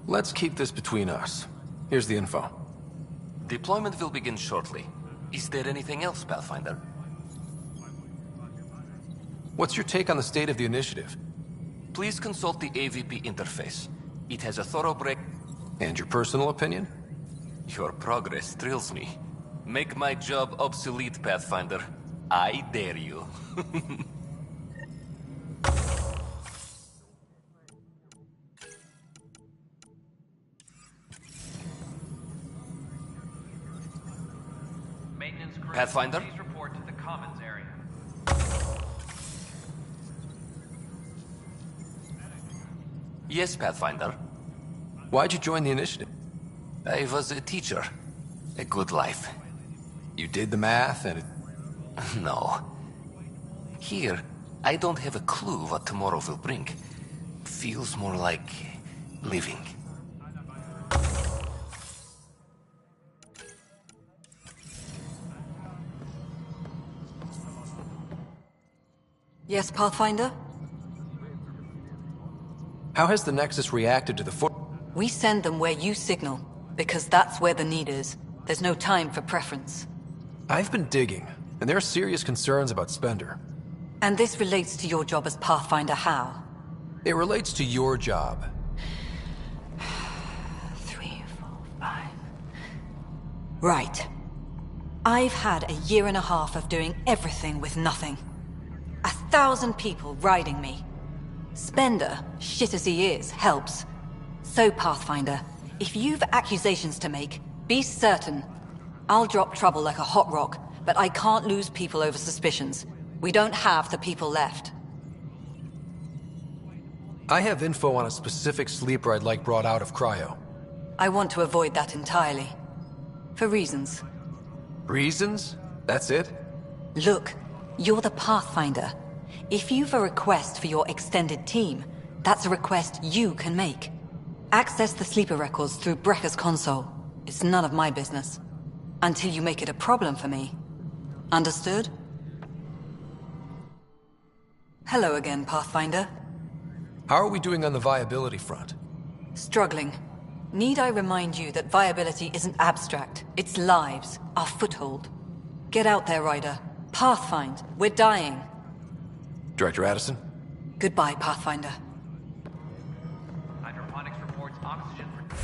Let's keep this between us. Here's the info. Deployment will begin shortly. Is there anything else, Pathfinder? What's your take on the state of the initiative? Please consult the AVP interface. It has a thorough break... And your personal opinion? Your progress thrills me. Make my job obsolete, Pathfinder. I dare you. Maintenance crew, Pathfinder? please report to the commons area. Yes, Pathfinder. Why'd you join the initiative? I was a teacher. A good life. You did the math and it... No. Here, I don't have a clue what tomorrow will bring. Feels more like... living. Yes, Pathfinder? How has the Nexus reacted to the foot? We send them where you signal, because that's where the need is. There's no time for preference. I've been digging, and there are serious concerns about Spender. And this relates to your job as Pathfinder how? It relates to your job. 3, 4, 5... Right. I've had a year and a half of doing everything with nothing. 1,000 people riding me. Spender, shit as he is, helps. So, Pathfinder, if you've accusations to make, be certain. I'll drop trouble like a hot rock, but I can't lose people over suspicions. We don't have the people left. I have info on a specific sleeper I'd like brought out of cryo. I want to avoid that entirely. For reasons. Reasons? That's it? Look, you're the Pathfinder. If you've a request for your extended team, that's a request you can make. Access the sleeper records through Brekker's console. It's none of my business. Until you make it a problem for me. Understood? Hello again, Pathfinder. How are we doing on the viability front? Struggling. Need I remind you that viability isn't abstract? It's lives, our foothold. Get out there, Ryder. Pathfind. We're dying. Director Addison? Goodbye, Pathfinder. Hydroponics reports oxygen for...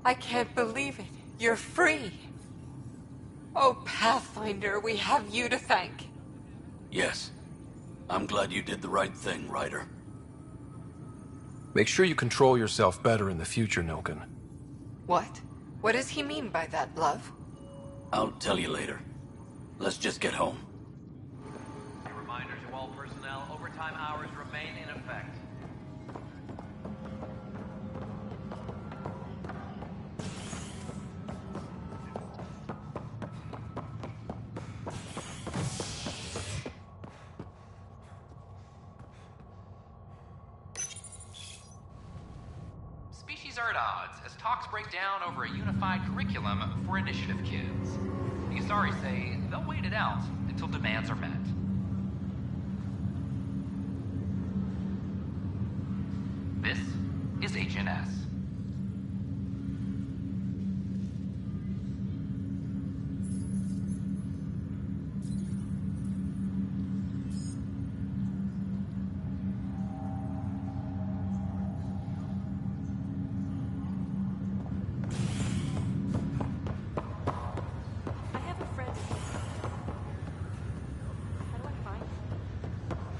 I can't believe it. You're free. Oh, Pathfinder, we have you to thank. Yes. I'm glad you did the right thing, Ryder. Make sure you control yourself better in the future, Nilken. What? What does he mean by that, love? I'll tell you later. Let's just get home. A reminder to all personnel, overtime hours remain in effect. Species are at odds as talks break down over a unified curriculum for initiative kids. The Asari say they'll wait it out until demands are met. This is HNS.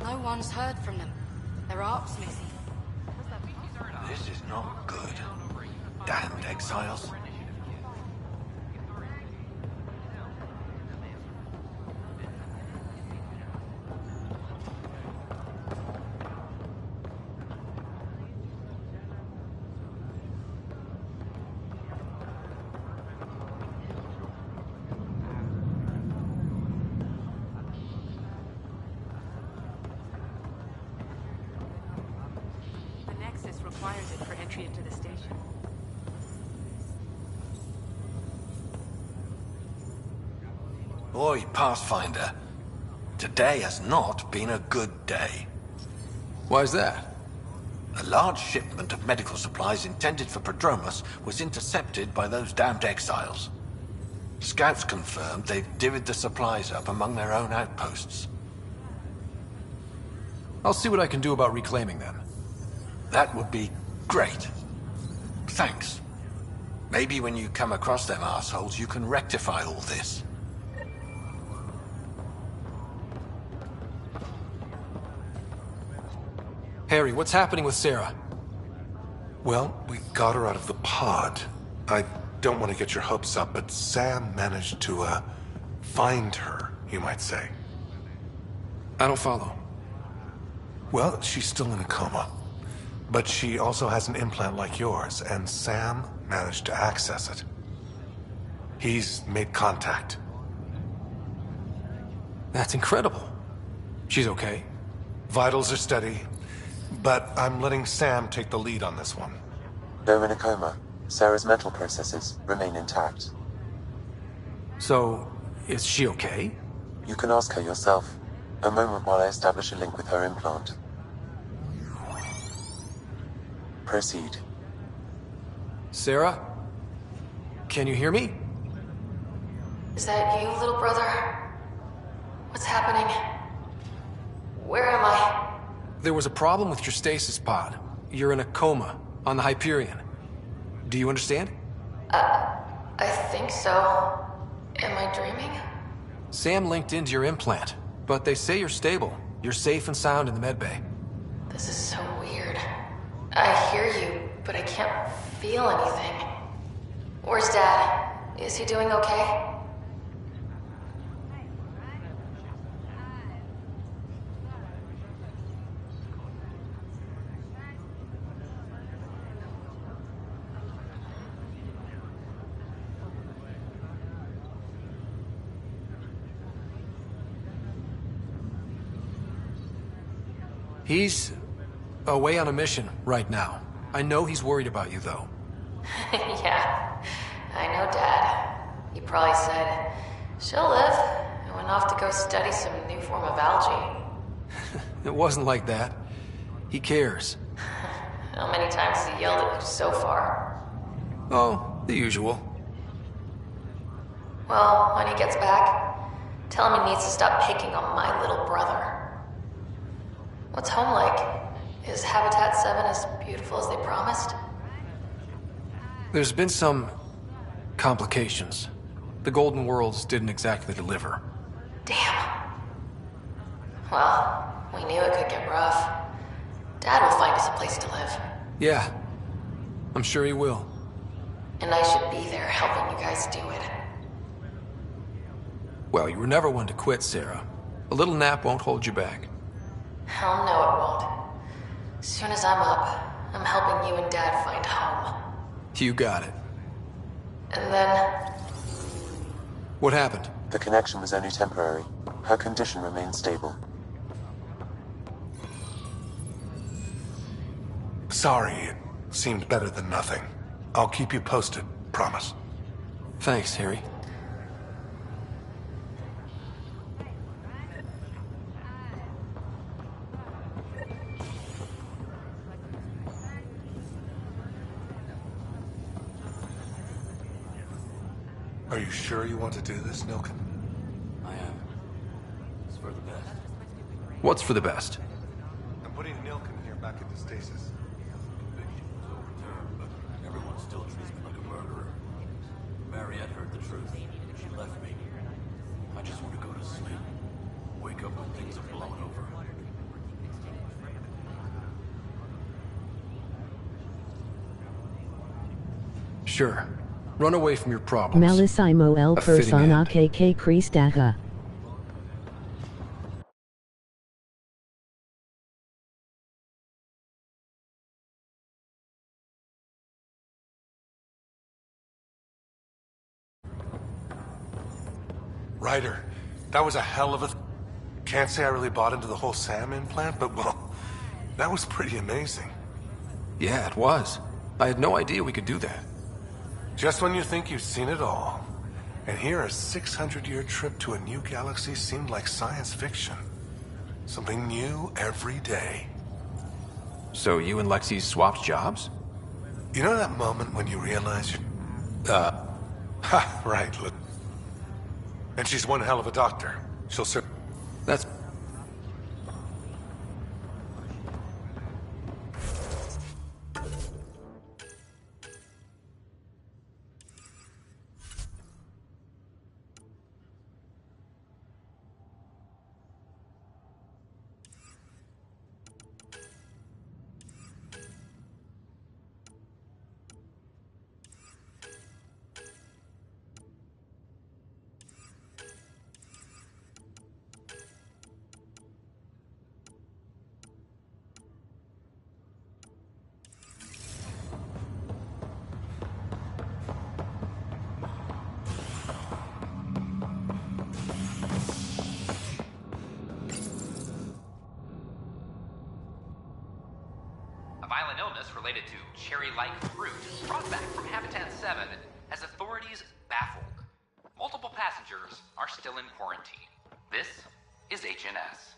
No one's heard from them. Their art's missing. This is not good. Damned exiles. Requires it for entry into the station. Boy, Pathfinder. Today has not been a good day. Why's that? A large shipment of medical supplies intended for Prodromus was intercepted by those damned exiles. Scouts confirmed they've divvied the supplies up among their own outposts. I'll see what I can do about reclaiming them. That would be great. Thanks. Maybe when you come across them assholes, you can rectify all this. Harry, what's happening with Sarah? Well, we got her out of the pod. I don't want to get your hopes up, but Sam managed to, find her, you might say. I don't follow. Well, she's still in a coma. But she also has an implant like yours, and Sam managed to access it. He's made contact. That's incredible. She's okay? Vitals are steady, but I'm letting Sam take the lead on this one. Though in a coma, Sarah's mental processes remain intact. So, is she okay? You can ask her yourself. A moment while I establish a link with her implant. Proceed. Sarah? Can you hear me? Is that you, little brother? What's happening? Where am I? There was a problem with your stasis pod. You're in a coma on the Hyperion. Do you understand? I think so. Am I dreaming? Sam linked into your implant, but they say you're stable. You're safe and sound in the medbay. This is so weird. I hear you, but I can't feel anything. Where's Dad? Is he doing okay? He's away on a mission right now. I know he's worried about you, though. Yeah, I know Dad. He probably said, she'll live, and went off to go study some new form of algae. It wasn't like that. He cares. How many times has he yelled at you so far? Oh, the usual. Well, when he gets back, tell him he needs to stop picking on my little brother. What's home like? Is Habitat 7 as beautiful as they promised? There's been some complications. The Golden Worlds didn't exactly deliver. Damn. Well, we knew it could get rough. Dad will find us a place to live. Yeah, I'm sure he will. And I should be there helping you guys do it. Well, you were never one to quit, Sarah. A little nap won't hold you back. Hell no, it won't. As soon as I'm up, I'm helping you and Dad find home. You got it. And then... What happened? The connection was only temporary. Her condition remains stable. Sorry, Seemed better than nothing. I'll keep you posted, promise. Thanks, Harry. Are you sure you want to do this, Nilken? I am. It's for the best. What's for the best? I'm putting Nilken here back into stasis. Conviction was overturned, but everyone still treats me like a murderer. Mariette heard the truth. She left me. I just want to go to sleep. Wake up when things have blown over. Sure. Run away from your problems. Malissimo el A fitting persona end. que Christaha. Ryder, that was a hell of a... Can't say I really bought into the whole Sam implant, but well, that was pretty amazing. Yeah, it was. I had no idea we could do that. Just when you think you've seen it all. And here a 600-year trip to a new galaxy seemed like science fiction. Something new every day. So you and Lexi swapped jobs? You know that moment when you realize you... right, look. And she's one hell of a doctor. She'll serve... That's... A violent illness related to cherry-like fruit brought back from Habitat 7 has authorities baffled. Multiple passengers are still in quarantine. This is HNS.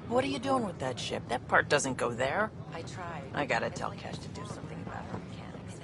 What are you doing with that ship? That part doesn't go there. I tried. I gotta tell Cash to do something about her mechanics.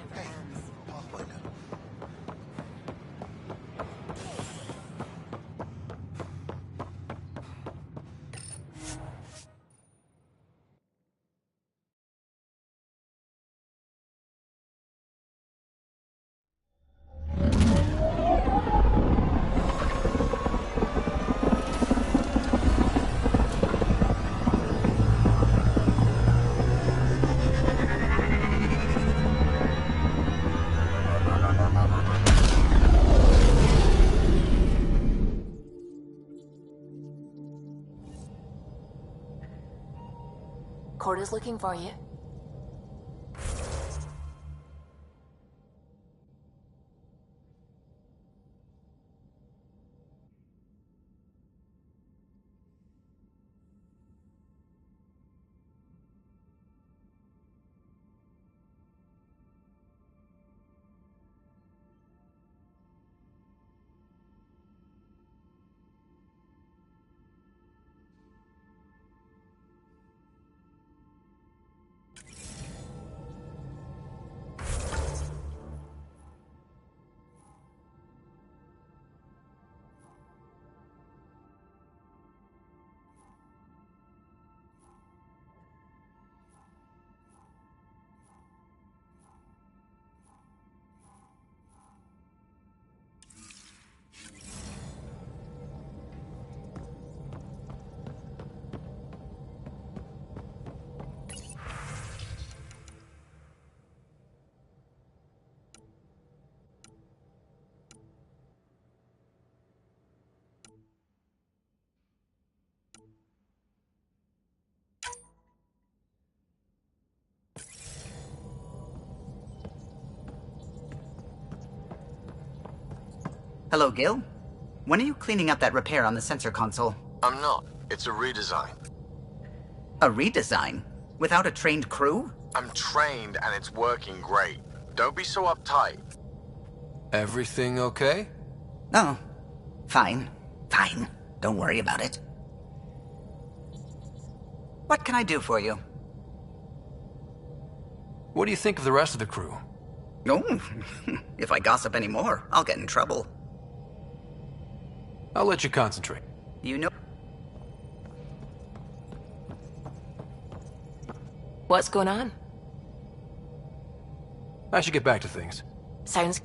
Court is looking for you. Hello, Gil. When are you cleaning up that repair on the sensor console? I'm not. It's a redesign. A redesign? Without a trained crew? I'm trained and it's working great. Don't be so uptight. Everything okay? Oh, fine. Fine. Don't worry about it. What can I do for you? What do you think of the rest of the crew? Oh, if I gossip anymore, I'll get in trouble. I'll let you concentrate. You know... What's going on? I should get back to things. Sounds...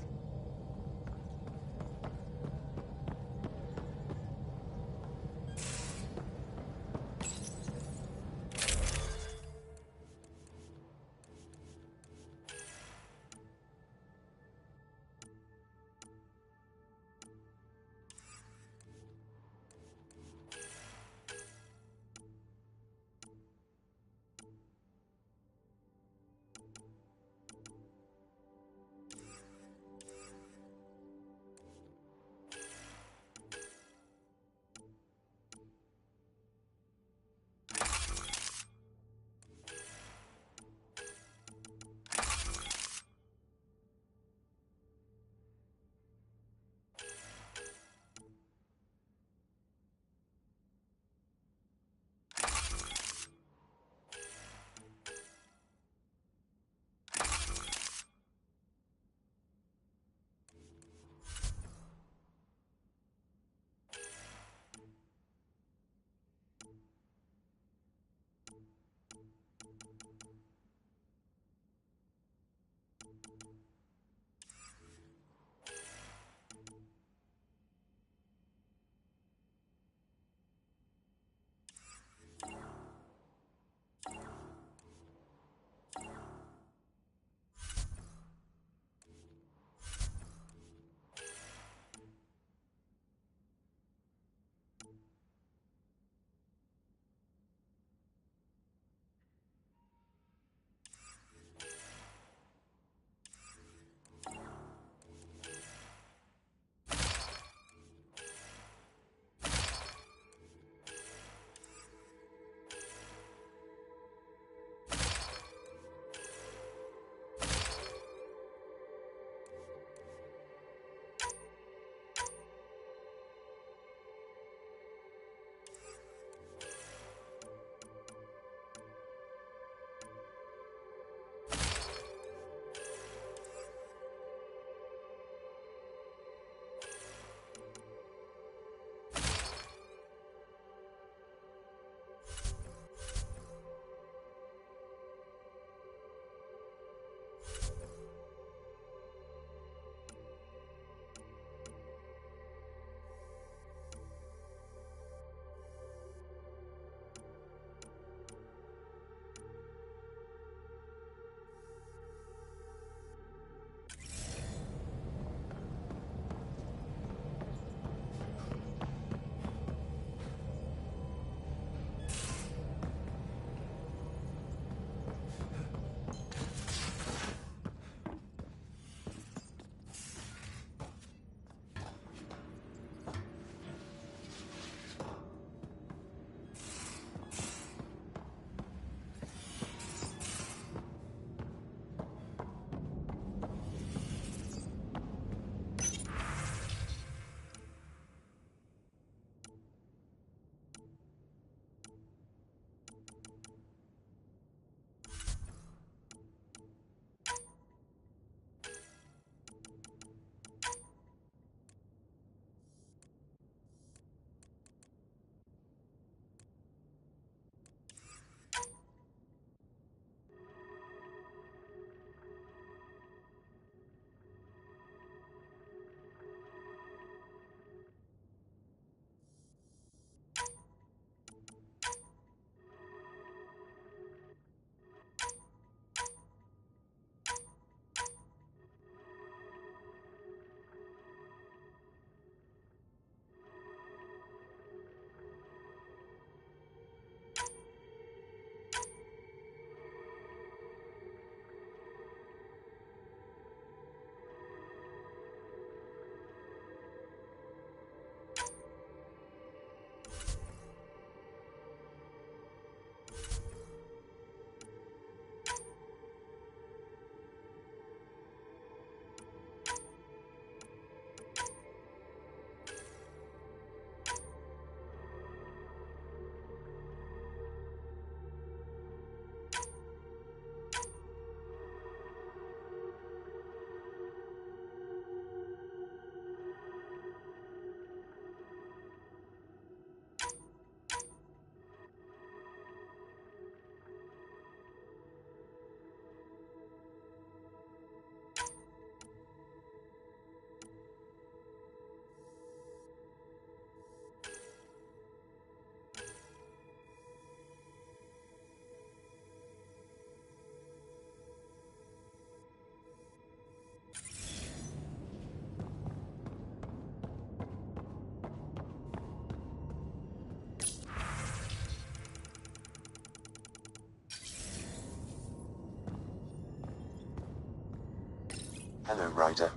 Hello, Ryder.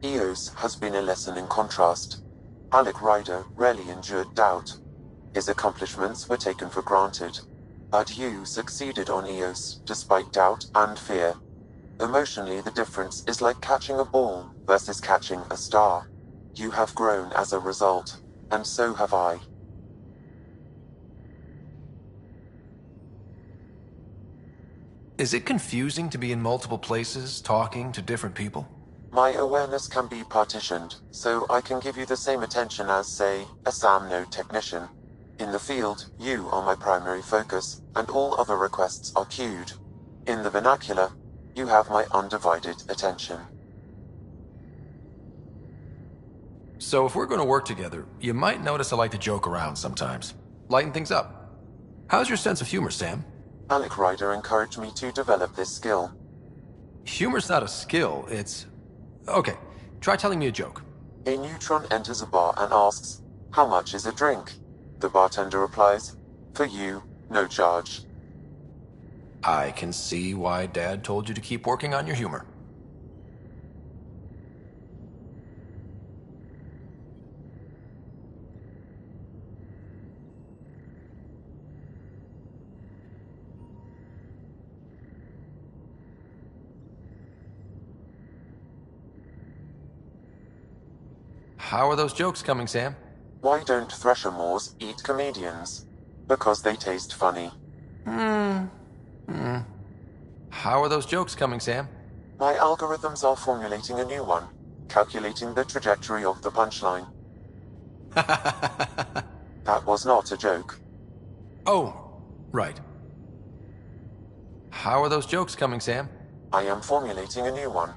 Eos has been a lesson in contrast. Alec Ryder rarely endured doubt. His accomplishments were taken for granted. But you succeeded on Eos, despite doubt and fear. Emotionally, the difference is like catching a ball versus catching a star. You have grown as a result, and so have I. Is it confusing to be in multiple places, talking to different people? My awareness can be partitioned, so I can give you the same attention as, say, a SAM node technician. In the field, you are my primary focus, and all other requests are queued. In the vernacular, you have my undivided attention. So if we're going to work together, you might notice I like to joke around sometimes. Lighten things up. How's your sense of humor, Sam? Alec Ryder encouraged me to develop this skill. Humor's not a skill, it's... Okay, try telling me a joke. A neutron enters a bar and asks, "How much is a drink?" The bartender replies, "For you, no charge." I can see why Dad told you to keep working on your humor. How are those jokes coming, Sam? Why don't Thresher Moors eat comedians? Because they taste funny. How are those jokes coming, Sam? My algorithms are formulating a new one, calculating the trajectory of the punchline. That was not a joke. Oh, right. How are those jokes coming, Sam? I am formulating a new one.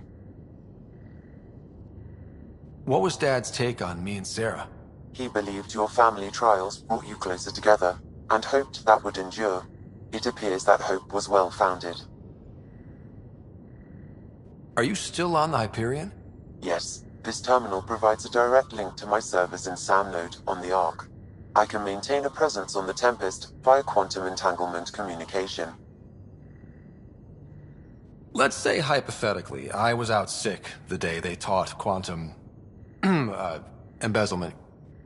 What was Dad's take on me and Sarah? He believed your family trials brought you closer together, and hoped that would endure. It appears that hope was well-founded. Are you still on the Hyperion? Yes, this terminal provides a direct link to my servers in SAM node on the Ark. I can maintain a presence on the Tempest via quantum entanglement communication. Let's say hypothetically, I was out sick the day they taught quantum... embezzlement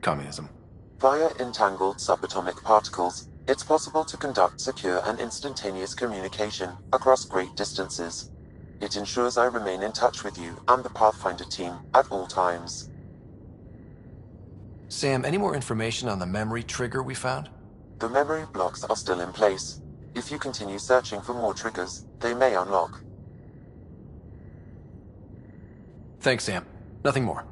communism. Via entangled subatomic particles, it's possible to conduct secure and instantaneous communication across great distances. It ensures I remain in touch with you and the Pathfinder team at all times. Sam, any more information on the memory trigger we found? The memory blocks are still in place. If you continue searching for more triggers, they may unlock. Thanks, Sam. Nothing more.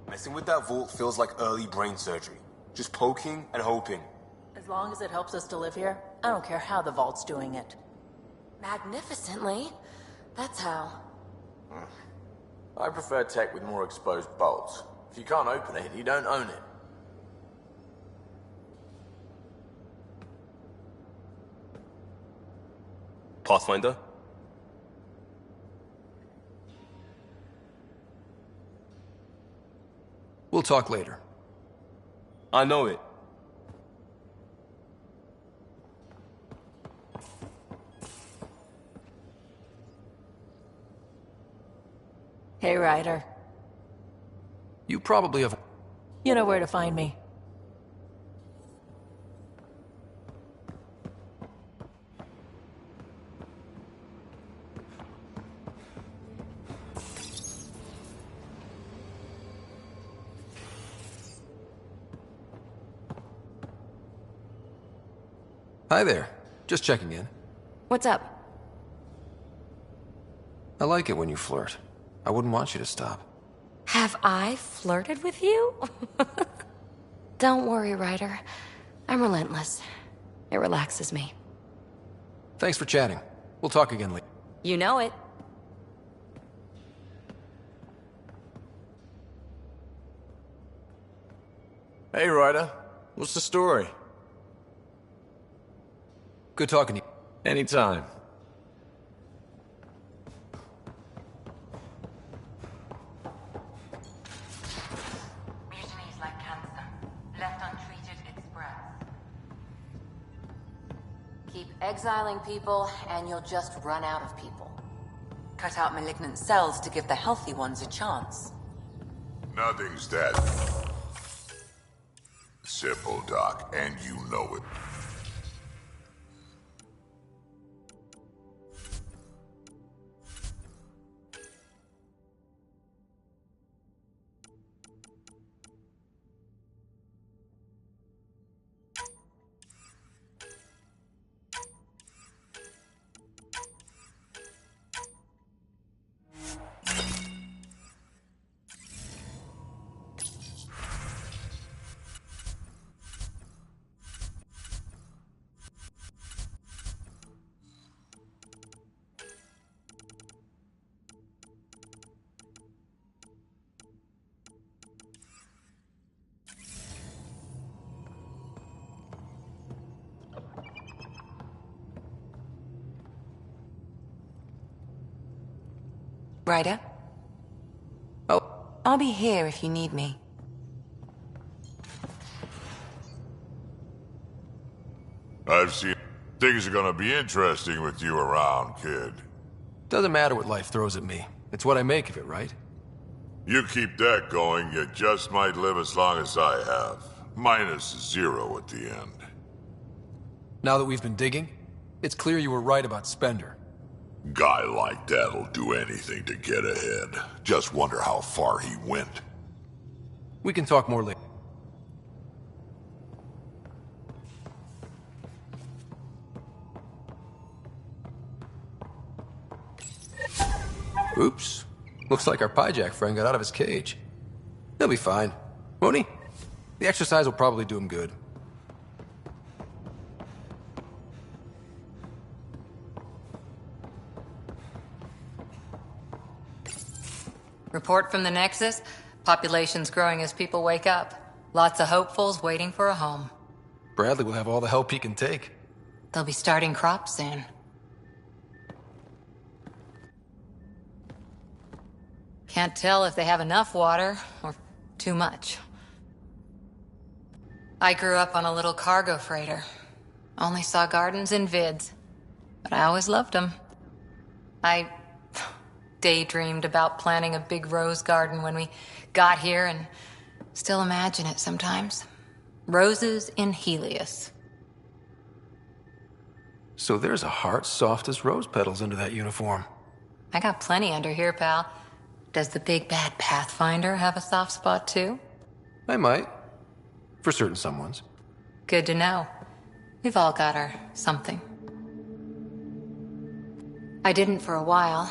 Messing with that vault feels like early brain surgery. Just poking and hoping. As long as it helps us to live here, I don't care how the vault's doing it. Magnificently. That's how. I prefer tech with more exposed bolts. If you can't open it, you don't own it. Pathfinder? We'll talk later. I know it. Hey, Ryder. You probably have... You know where to find me. Hi there. Just checking in. What's up? I like it when you flirt. I wouldn't want you to stop. Have I flirted with you? Don't worry, Ryder. I'm relentless. It relaxes me. Thanks for chatting. We'll talk again later. You know it. Hey, Ryder. What's the story? Good talking to you. Anytime. Mutiny is like cancer. Left untreated, it spreads. Keep exiling people, and you'll just run out of people. Cut out malignant cells to give the healthy ones a chance. Nothing's that simple, Doc, and you know it. Ryder? Oh. I'll be here if you need me. I've seen things are gonna be interesting with you around, kid. Doesn't matter what life throws at me. It's what I make of it, right? You keep that going, you just might live as long as I have. Minus 0 at the end. Now that we've been digging, it's clear you were right about Spender. Guy like that'll do anything to get ahead. Just wonder how far he went. We can talk more later. Oops. Looks like our Pyjack friend got out of his cage. He'll be fine, won't he? The exercise will probably do him good. Report from the Nexus. Population's growing as people wake up. Lots of hopefuls waiting for a home. Bradley will have all the help he can take. They'll be starting crops soon. Can't tell if they have enough water or too much. I grew up on a little cargo freighter. Only saw gardens in vids, but I always loved them. I daydreamed about planting a big rose garden when we got here and still imagine it sometimes. Roses in Helios. So there's a heart soft as rose petals under that uniform. I got plenty under here, pal. Does the big bad Pathfinder have a soft spot too? I might. For certain someones. Good to know. We've all got our something. I didn't for a while.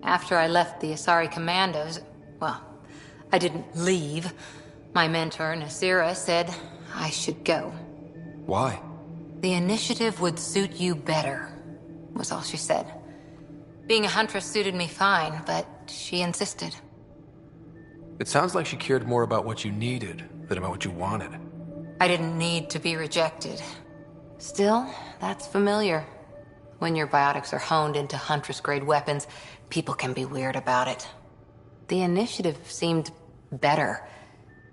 After I left the Asari Commandos, well, I didn't leave. My mentor, Nasira, said I should go. Why? The initiative would suit you better, was all she said. Being a huntress suited me fine, but she insisted. It sounds like she cared more about what you needed than about what you wanted. I didn't need to be rejected. Still, that's familiar. When your biotics are honed into huntress-grade weapons, people can be weird about it. The initiative seemed better.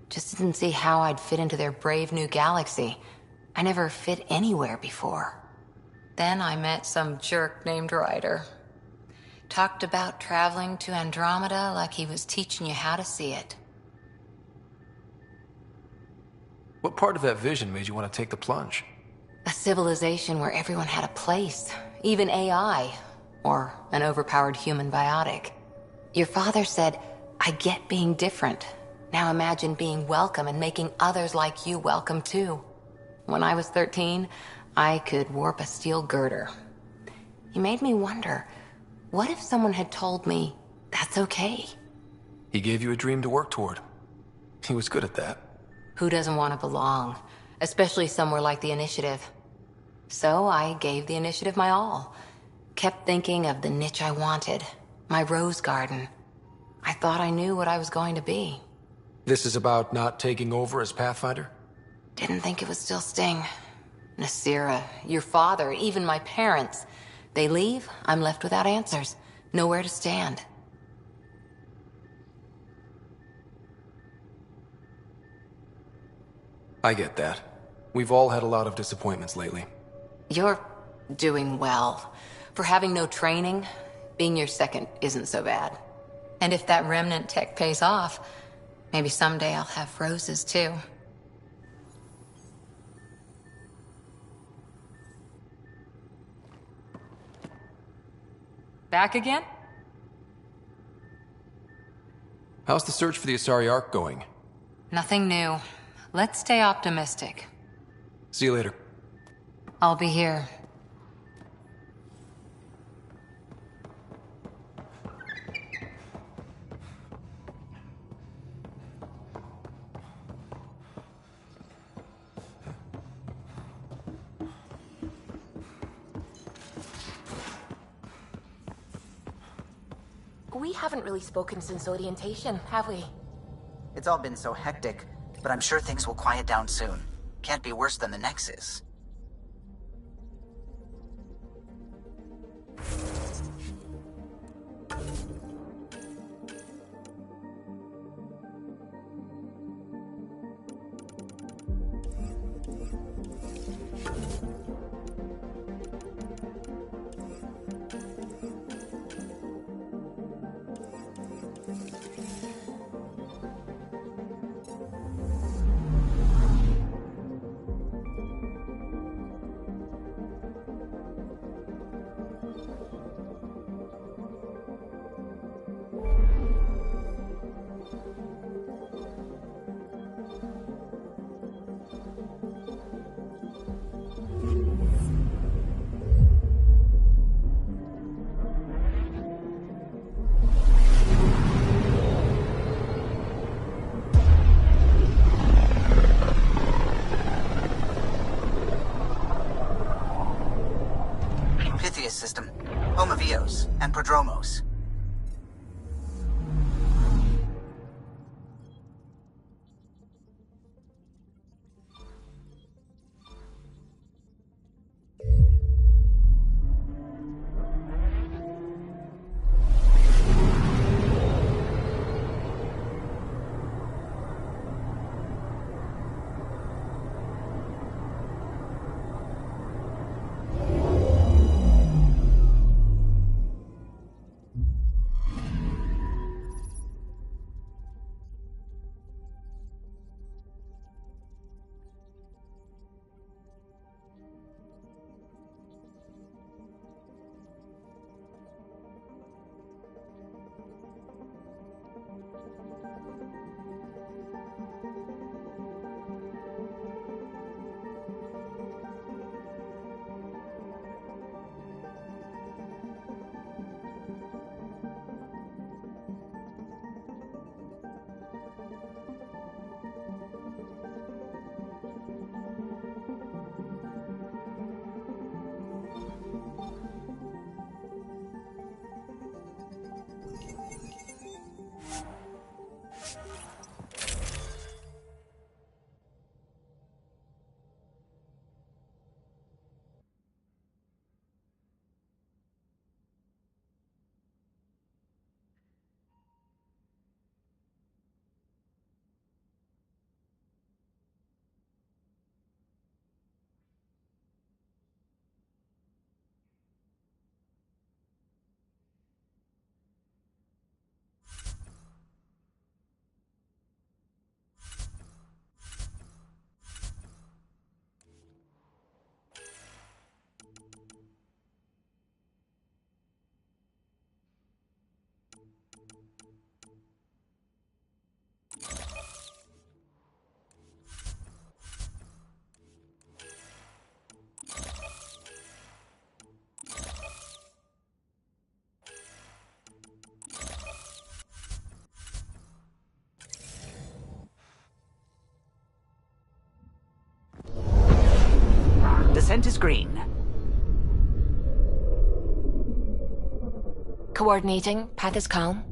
Just didn't see how I'd fit into their brave new galaxy. I never fit anywhere before. Then I met some jerk named Ryder. Talked about traveling to Andromeda like he was teaching you how to see it. What part of that vision made you want to take the plunge? A civilization where everyone had a place, even AI, or an overpowered human biotic. Your father said, I get being different. Now imagine being welcome and making others like you welcome too. When I was 13, I could warp a steel girder. You made me wonder, what if someone had told me that's okay? He gave you a dream to work toward. He was good at that. Who doesn't want to belong? Especially somewhere like the Initiative. So I gave the Initiative my all. Kept thinking of the niche I wanted. My rose garden. I thought I knew what I was going to be. This is about not taking over as Pathfinder? Didn't think it would still sting. Nasira, your father, even my parents. They leave, I'm left without answers. Nowhere to stand. I get that. We've all had a lot of disappointments lately. You're doing well. For having no training, being your second isn't so bad. And if that remnant tech pays off, maybe someday I'll have roses too. Back again? How's the search for the Asari Ark going? Nothing new. Let's stay optimistic. See you later. I'll be here. We haven't really spoken since orientation, have we? It's all been so hectic, but I'm sure things will quiet down soon. Can't be worse than the Nexus. System, home of Eos and Prodromos. Scent is green. Coordinating. Path is calm.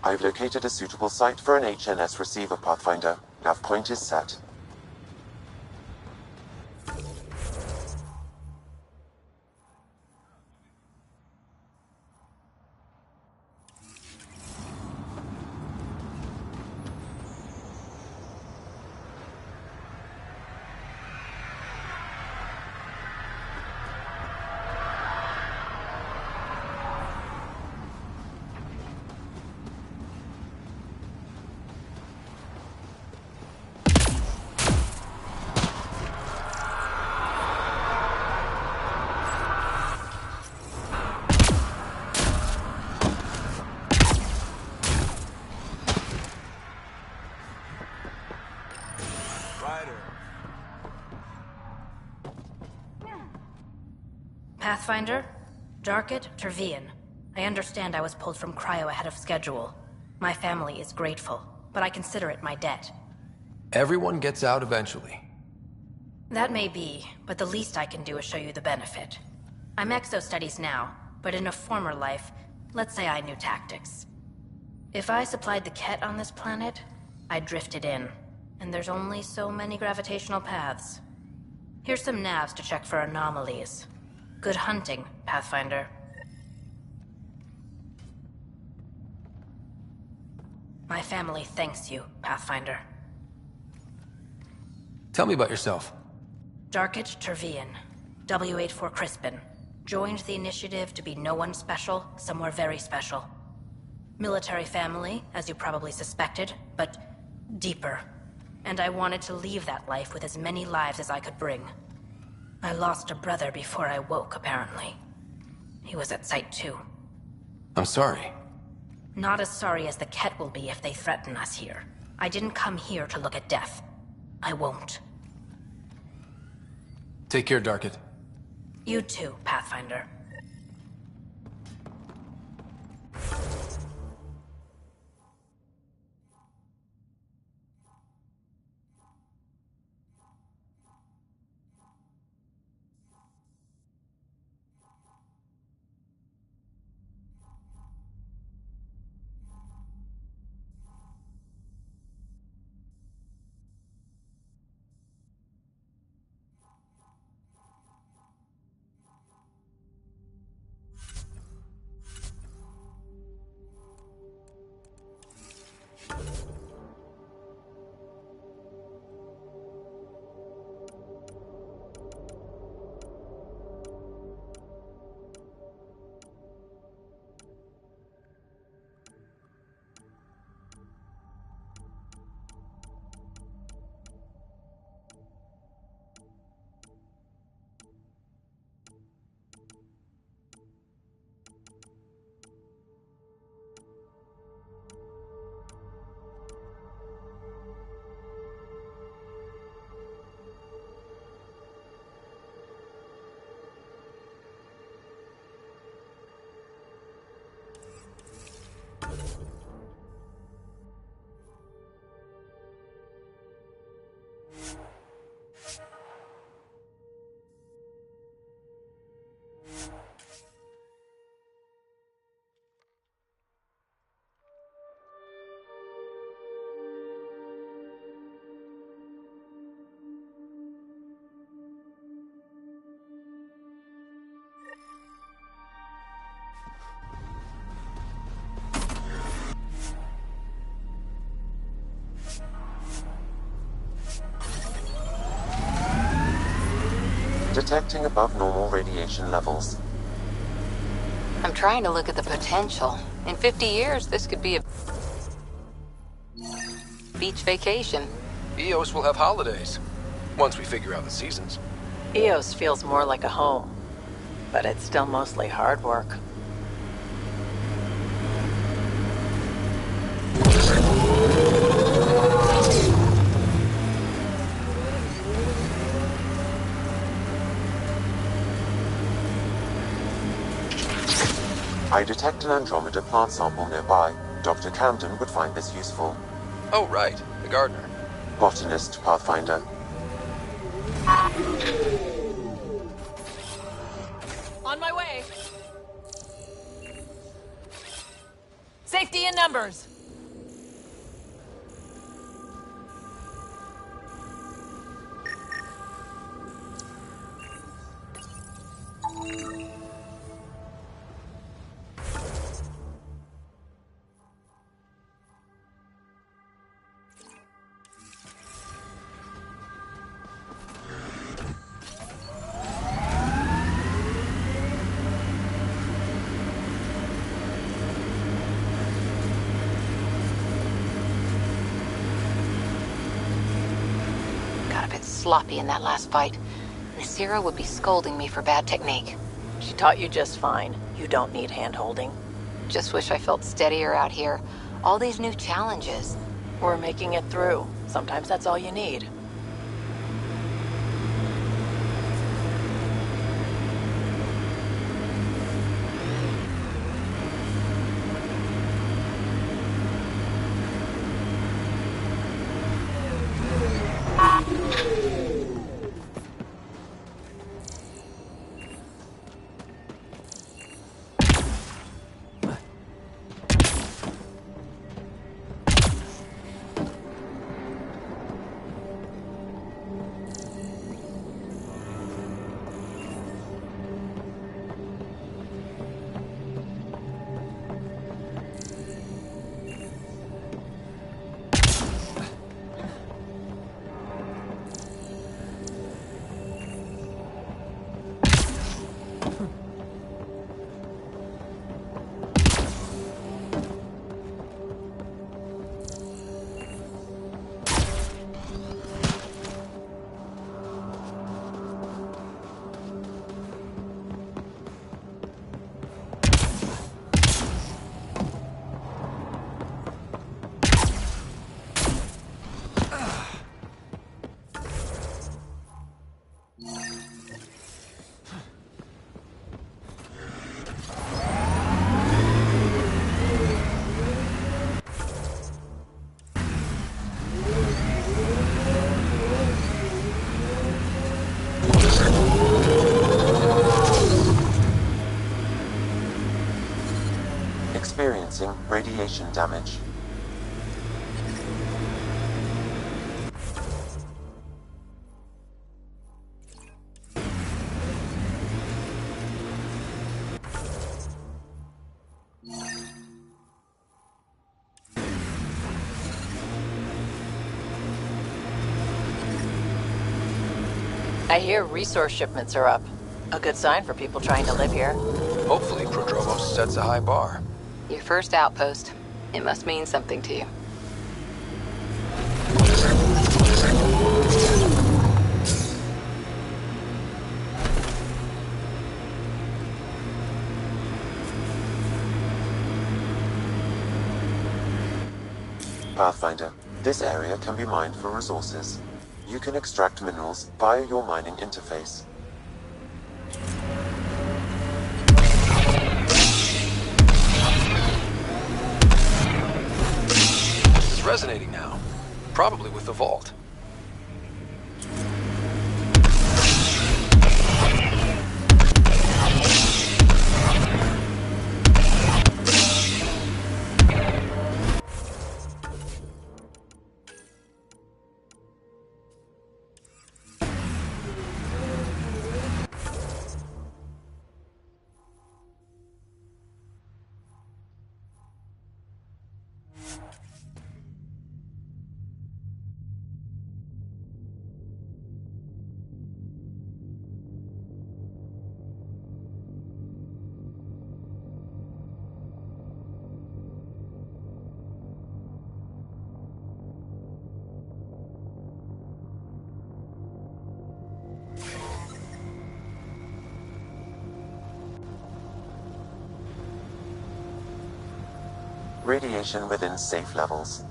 I've located a suitable site for an HNS receiver, Pathfinder. Nav point is set. Pathfinder? Darket, Tervian. I understand I was pulled from Cryo ahead of schedule. My family is grateful, but I consider it my debt. Everyone gets out eventually. That may be, but the least I can do is show you the benefit. I'm exo-studies now, but in a former life, let's say I knew tactics. If I supplied the Ket on this planet, I drifted in, and there's only so many gravitational paths. Here's some navs to check for anomalies. Good hunting, Pathfinder. My family thanks you, Pathfinder. Tell me about yourself. Darket Tervian, W84 Crispin. Joined the initiative to be no one special, somewhere very special. Military family, as you probably suspected, but deeper. And I wanted to leave that life with as many lives as I could bring. I lost a brother before I woke, apparently. He was at Site 2. I'm sorry. Not as sorry as the Ket will be if they threaten us here. I didn't come here to look at death. I won't. Take care, Darket. You too, Pathfinder. Detecting above normal radiation levels. I'm trying to look at the potential. In 50 years, this could be a beach vacation. EOS will have holidays, once we figure out the seasons. EOS feels more like a home, but it's still mostly hard work. I detect an Andromeda plant sample nearby. Dr. Camden would find this useful. Oh, right. The gardener. Botanist, Pathfinder. On my way. Safety in numbers. Got a bit sloppy in that last fight. Nasira would be scolding me for bad technique. She taught you just fine. You don't need hand-holding. Just wish I felt steadier out here. All these new challenges. We're making it through. Sometimes that's all you need. Experiencing radiation damage. I hear resource shipments are up. A good sign for people trying to live here. Hopefully, Prodromos sets a high bar. Your first outpost. It must mean something to you. Pathfinder, this area can be mined for resources. You can extract minerals via your mining interface. This is resonating now. Probably with the vault. Radiation within safe levels.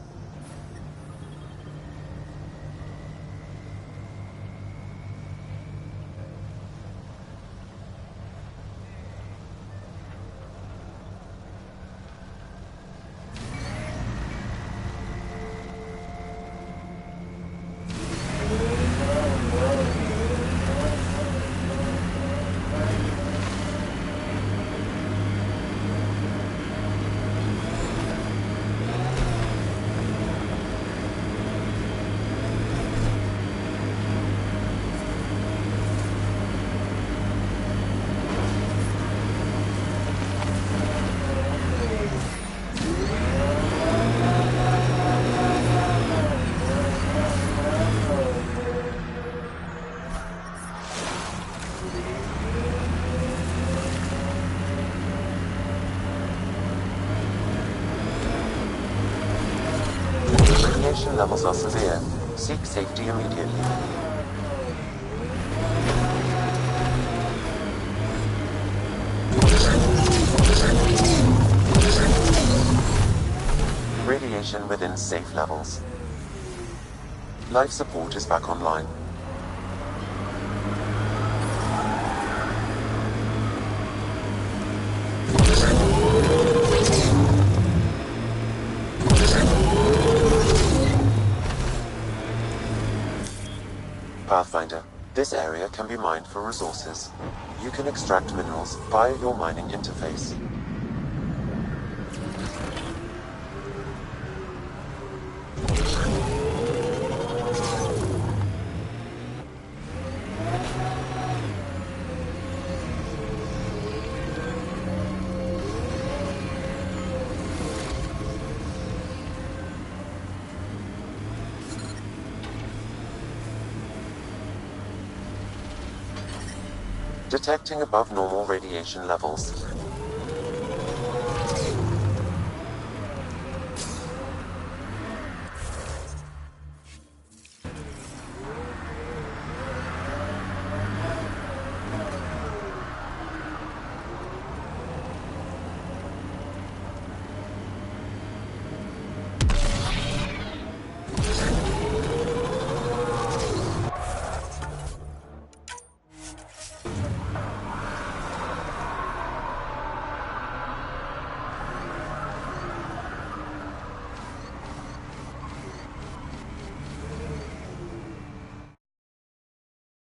Radiation levels are severe. Seek safety immediately. Radiation within safe levels. Life support is back online. Pathfinder, this area can be mined for resources. You can extract minerals via your mining interface. Detecting above normal radiation levels.